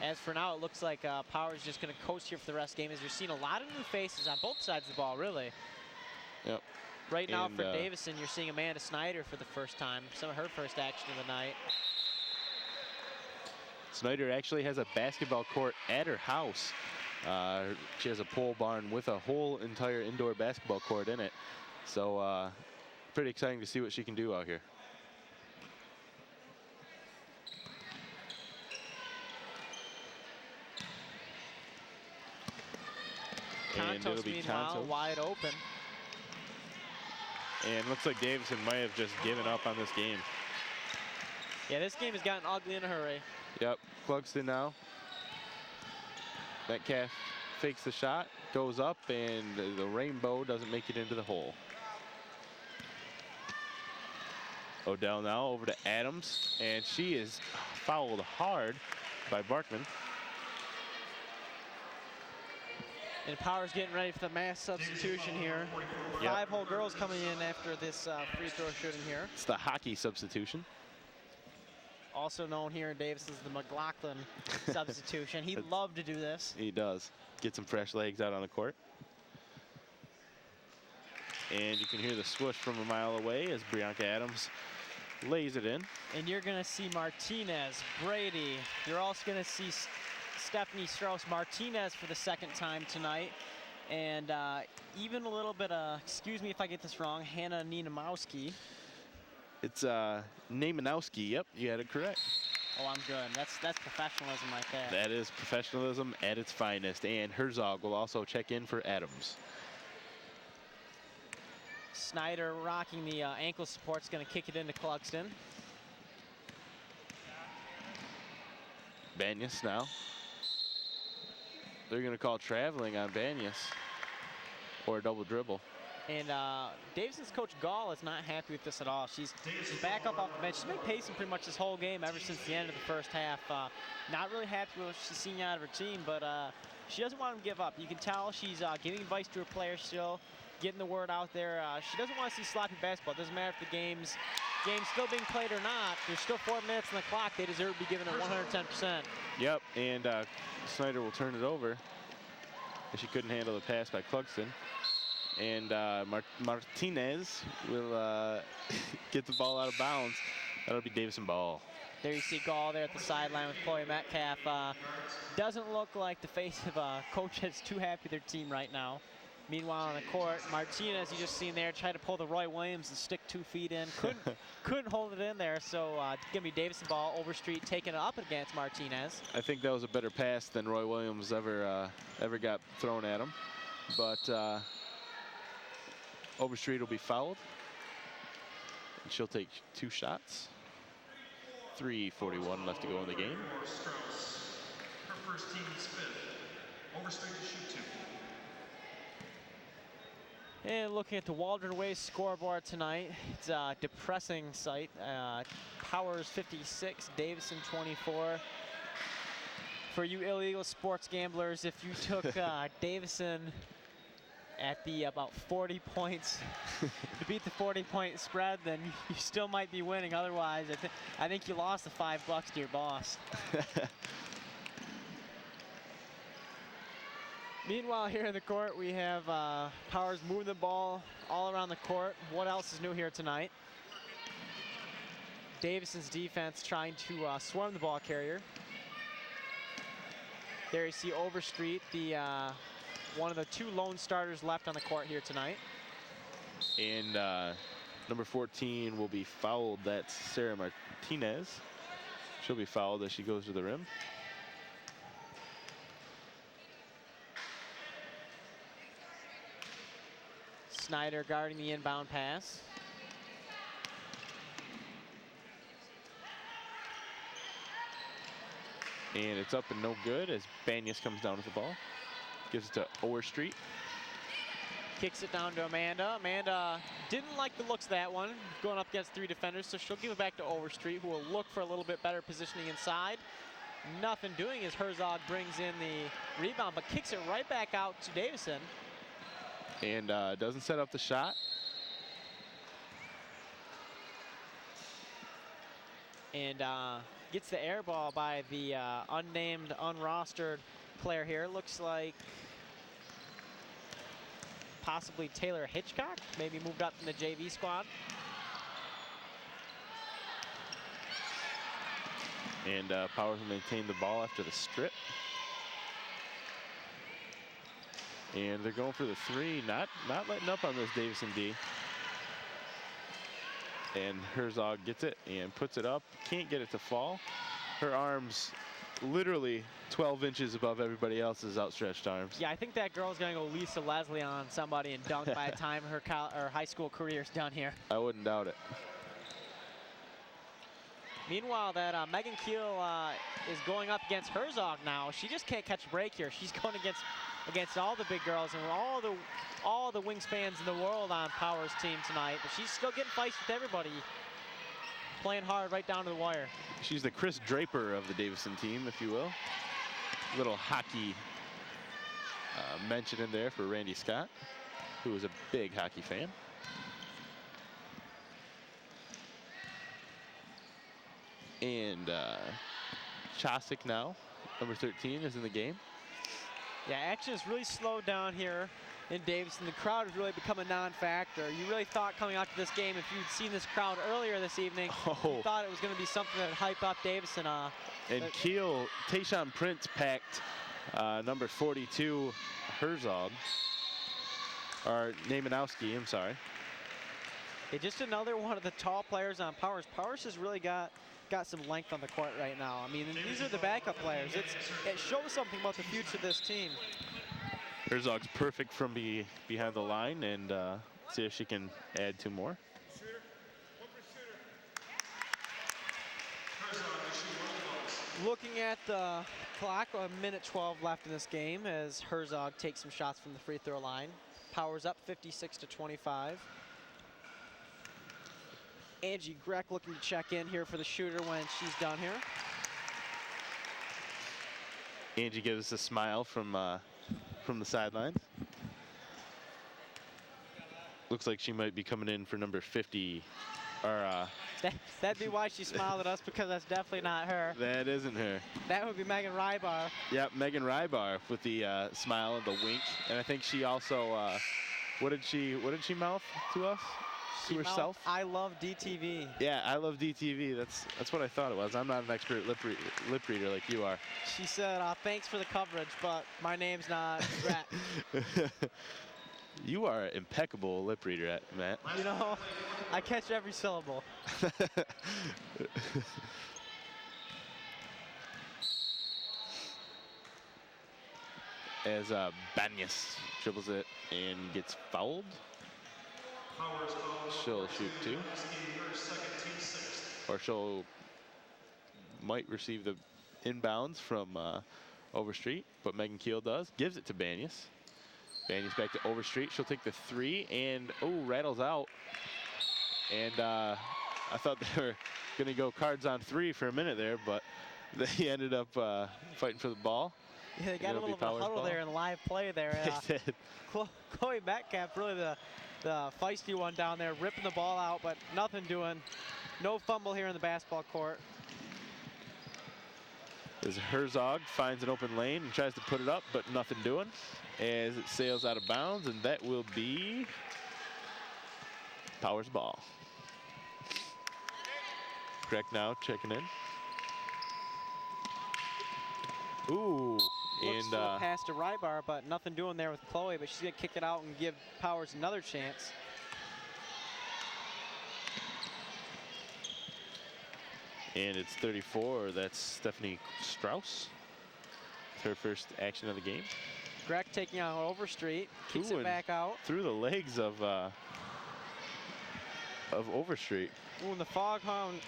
As for now, it looks like Powers just going to coast here for the rest of the game, as you're seeing a lot of new faces on both sides of the ball, really. Yep. Right now for Davison, you're seeing Amanda Snyder for the first time, some of her first action of the night. Snyder actually has a basketball court at her house. She has a pole barn with a whole entire indoor basketball court in it. So pretty exciting to see what she can do out here. And it'll Contos, be meanwhile, Contos. wide open. And looks like Davison might have just given up on this game. Yeah, this game has gotten ugly in a hurry. Yep, Clugston now. Metcalf fakes the shot, goes up, and the rainbow doesn't make it into the hole. Odell now over to Adams, and she is fouled hard by Barkman. And Powers getting ready for the mass substitution here. Yep. 5 whole girls coming in after this free throw shooting here. It's the hockey substitution. Also known here in Davis as the McLaughlin substitution. He'd love to do this. He does. Get some fresh legs out on the court. And you can hear the swoosh from a mile away as Brianca Adams lays it in. And you're going to see Martinez, Brady. You're also going to see Stephanie Strauss-Martinez for the second time tonight. And even a little bit of, excuse me if I get this wrong, Hannah Nienamowski. It's Naimanowski. Yep, you had it correct. Oh, I'm good. That's professionalism right there. That is professionalism at its finest. And Herzog will also check in for Adams. Snyder rocking the ankle support's going to kick it into Clugston. Banyas now. They're going to call traveling on Banyas or a double dribble. And Davison's coach Gall is not happy with this at all. She's back up off the bench. She's been pacing pretty much this whole game ever since the end of the first half. Not really happy with what she's seeing out of her team, but she doesn't want to give up. You can tell she's giving advice to her players still, getting the word out there. She doesn't want to see sloppy basketball. It doesn't matter if the game's still being played or not. There's still 4 minutes on the clock. They deserve to be given it 110%. Yep, and Snyder will turn it over. She couldn't handle the pass by Clugston. And Martinez will get the ball out of bounds. That'll be Davison ball. There you see Gall there at the sideline with Chloe Metcalf. Doesn't look like the face of a coach that's too happy with their team right now. Meanwhile, on the court, Martinez, you just seen there, tried to pull the Roy Williams and stick 2 feet in. Couldn't hold it in there. So gonna be Davison ball. Overstreet taking it up against Martinez. I think that was a better pass than Roy Williams ever got thrown at him. But Overstreet will be fouled. And she'll take 2 shots. 3:41 left to go in the game. Strauss, her first team's 5th. Overstreet to shoot 2. And looking at the Waldron Way scoreboard tonight, it's a depressing sight. Powers 56, Davison 24. For you illegal sports gamblers, if you took Davison at the about 40 points to beat the 40-point spread, then you still might be winning. Otherwise, I think you lost the $5 to your boss. Meanwhile, here in the court, we have Powers moving the ball all around the court. What else is new here tonight? Davison's defense trying to swarm the ball carrier. There you see Overstreet, the one of the 2 lone starters left on the court here tonight. And number 14 will be fouled. That's Sarah Martinez. She'll be fouled as she goes to the rim. Snyder guarding the inbound pass. And it's up and no good as Banyas comes down with the ball. Gives it to Overstreet. Kicks it down to Amanda. Amanda didn't like the looks of that one, going up against 3 defenders, so she'll give it back to Overstreet, who will look for a little bit better positioning inside. Nothing doing as Herzog brings in the rebound, but kicks it right back out to Davison. And doesn't set up the shot. And gets the air ball by the unnamed, unrostered player here. Looks like possibly Taylor Hitchcock, maybe moved up from the JV squad. And Powers will maintain the ball after the strip. And they're going for the 3, not letting up on this Davison D. And Herzog gets it and puts it up. Can't get it to fall. Her arms literally 12 inches above everybody else's outstretched arms. Yeah, I think that girl's gonna go Lisa Leslie on somebody and dunk by the time her high school career's done here. I wouldn't doubt it. Meanwhile, that Megan Keel is going up against Herzog now. She just can't catch a break here. She's going against all the big girls and all the wingspans in the world on Powers' team tonight. But she's still getting fights with everybody, playing hard right down to the wire. She's the Chris Draper of the Davison team, if you will. Little hockey mention in there for Randy Scott, who was a big hockey fan. And Chosick now, number 13, is in the game. Yeah, action is really slowed down here in Davison. The crowd has really become a non-factor. You really thought coming out to this game, if you'd seen this crowd earlier this evening, you thought it was going to be something that would hype up Davison. And Keel, Tayshawn Prince packed number 42, Herzog, or Naimanowski, I'm sorry. Yeah, just another one of the tall players on Powers. Powers has really got some length on the court right now. I mean, these are the backup players. It shows something about the future of this team. Herzog's perfect from behind the line, and see if she can add 2 more. Looking at the clock, 1:12 left in this game as Herzog takes some shots from the free throw line. Powers up 56-25. Angie Greck looking to check in here for the shooter when she's done here. Angie gives us a smile from the sidelines. Looks like she might be coming in for number 50. Or that'd be why she smiled at us, because that's definitely not her. That isn't her. That would be Megan Rybar. Yep, Megan Rybar with the smile and the wink. And I think she also what did she mouth to us? To herself? I love DTV. Yeah, I love DTV. That's what I thought it was. I'm not an expert lip reader like you are. She said, thanks for the coverage, but my name's not Brett. You are an impeccable lip reader, Matt. You know, I catch every syllable. As Banyas dribbles it and gets fouled. She'll shoot 2. Or she'll might receive the inbounds from Overstreet, but Megan Keel does. Gives it to Banyas. Banyas back to Overstreet. She'll take the 3 and, oh, rattles out. And I thought they were going to go cards on 3 for a minute there, but they ended up fighting for the ball. Yeah, they got a little bit of huddle there in live play there. They did. Chloe Metcalf, really the feisty one down there, ripping the ball out, but nothing doing. No fumble here in the basketball court. As Herzog finds an open lane and tries to put it up, but nothing doing as it sails out of bounds, and that will be Powers ball. Correct now, checking in. Ooh, Looks and for a pass to Rybar, but nothing doing there with Chloe, but she's gonna kick it out and give Powers another chance. and it's 34. That's Stephanie Strauss. Her first action of the game. Greg taking on Overstreet, kicks it back out. Through the legs of Overstreet. Ooh, and the foghorn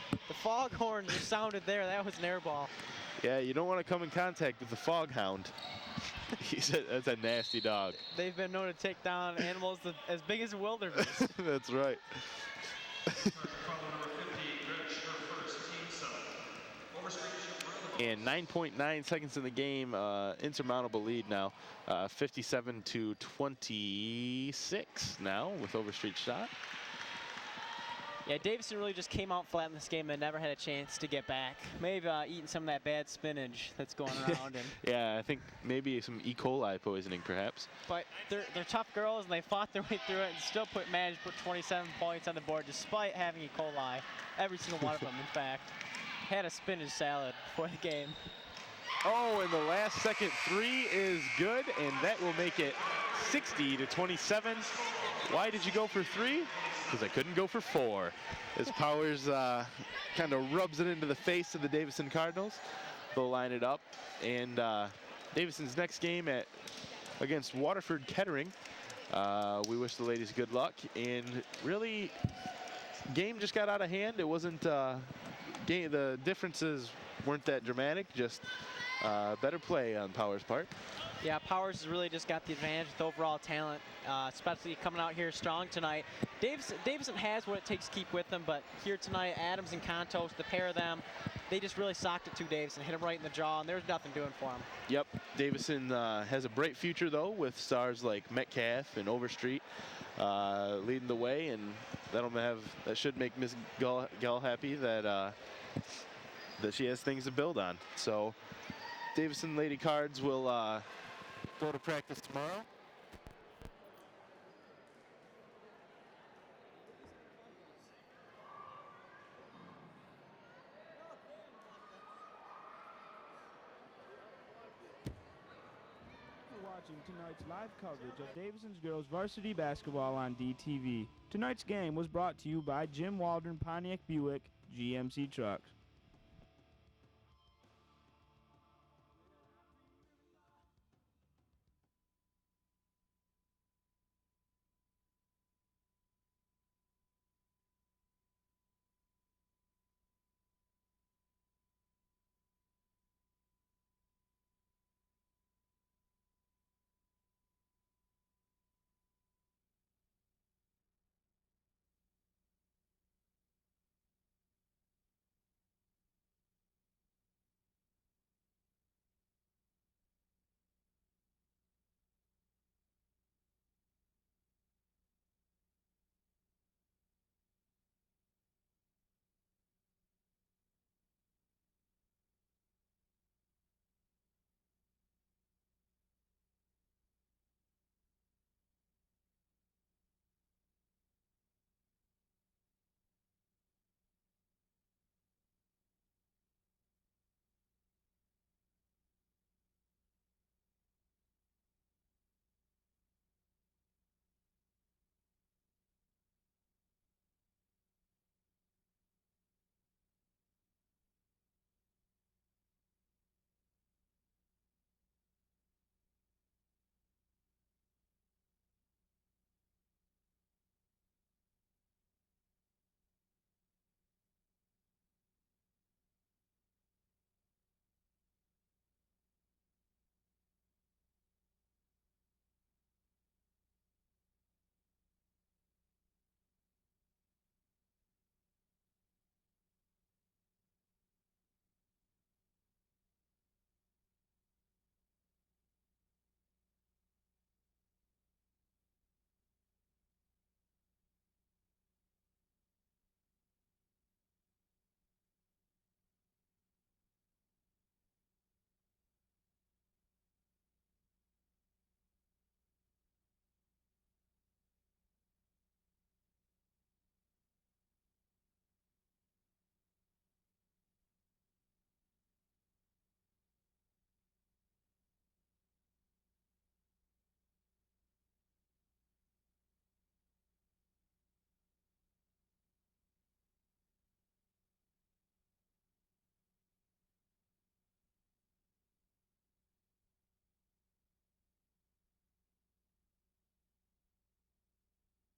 just sounded there. That was an air ball. Yeah, you don't want to come in contact with the foghound. That's a nasty dog. They've been known to take down animals as big as wildebeest. That's right. And 9.9 seconds in the game, insurmountable lead now, 57 to 26 now with Overstreet's shot. Yeah, Davison really just came out flat in this game and never had a chance to get back. Maybe eating some of that bad spinach that's going around. And yeah, I think maybe some E. coli poisoning, perhaps. But they're tough girls, and they fought their way through it and still managed to put 27 points on the board despite having E. coli. Every single one of them, in fact. Had a spinach salad before the game. Oh, and the last second three is good, and that will make it 60 to 27. Why did you go for three? Because I couldn't go for four. As Powers kind of rubs it into the face of the Davison Cardinals. They'll line it up, and Davison's next game against Waterford Kettering. We wish the ladies good luck, and really, game just got out of hand. It wasn't the differences weren't that dramatic, just better play on Powers' part. Yeah, Powers has really just got the advantage with overall talent, especially coming out here strong tonight. Davison has what it takes to keep with them, but here tonight, Adams and Contos, the pair of them, they just really socked it to Davison, hit him right in the jaw, and there's nothing doing for him. Yep, Davison has a bright future, though, with stars like Metcalf and Overstreet leading the way, and that should make Ms. Gull happy that she has things to build on. So Davison Lady Cards will go to practice tomorrow. Watching tonight's live coverage of Davison's girls varsity basketball on DTV. Tonight's game was brought to you by Jim Waldron Pontiac Buick GMC Trucks.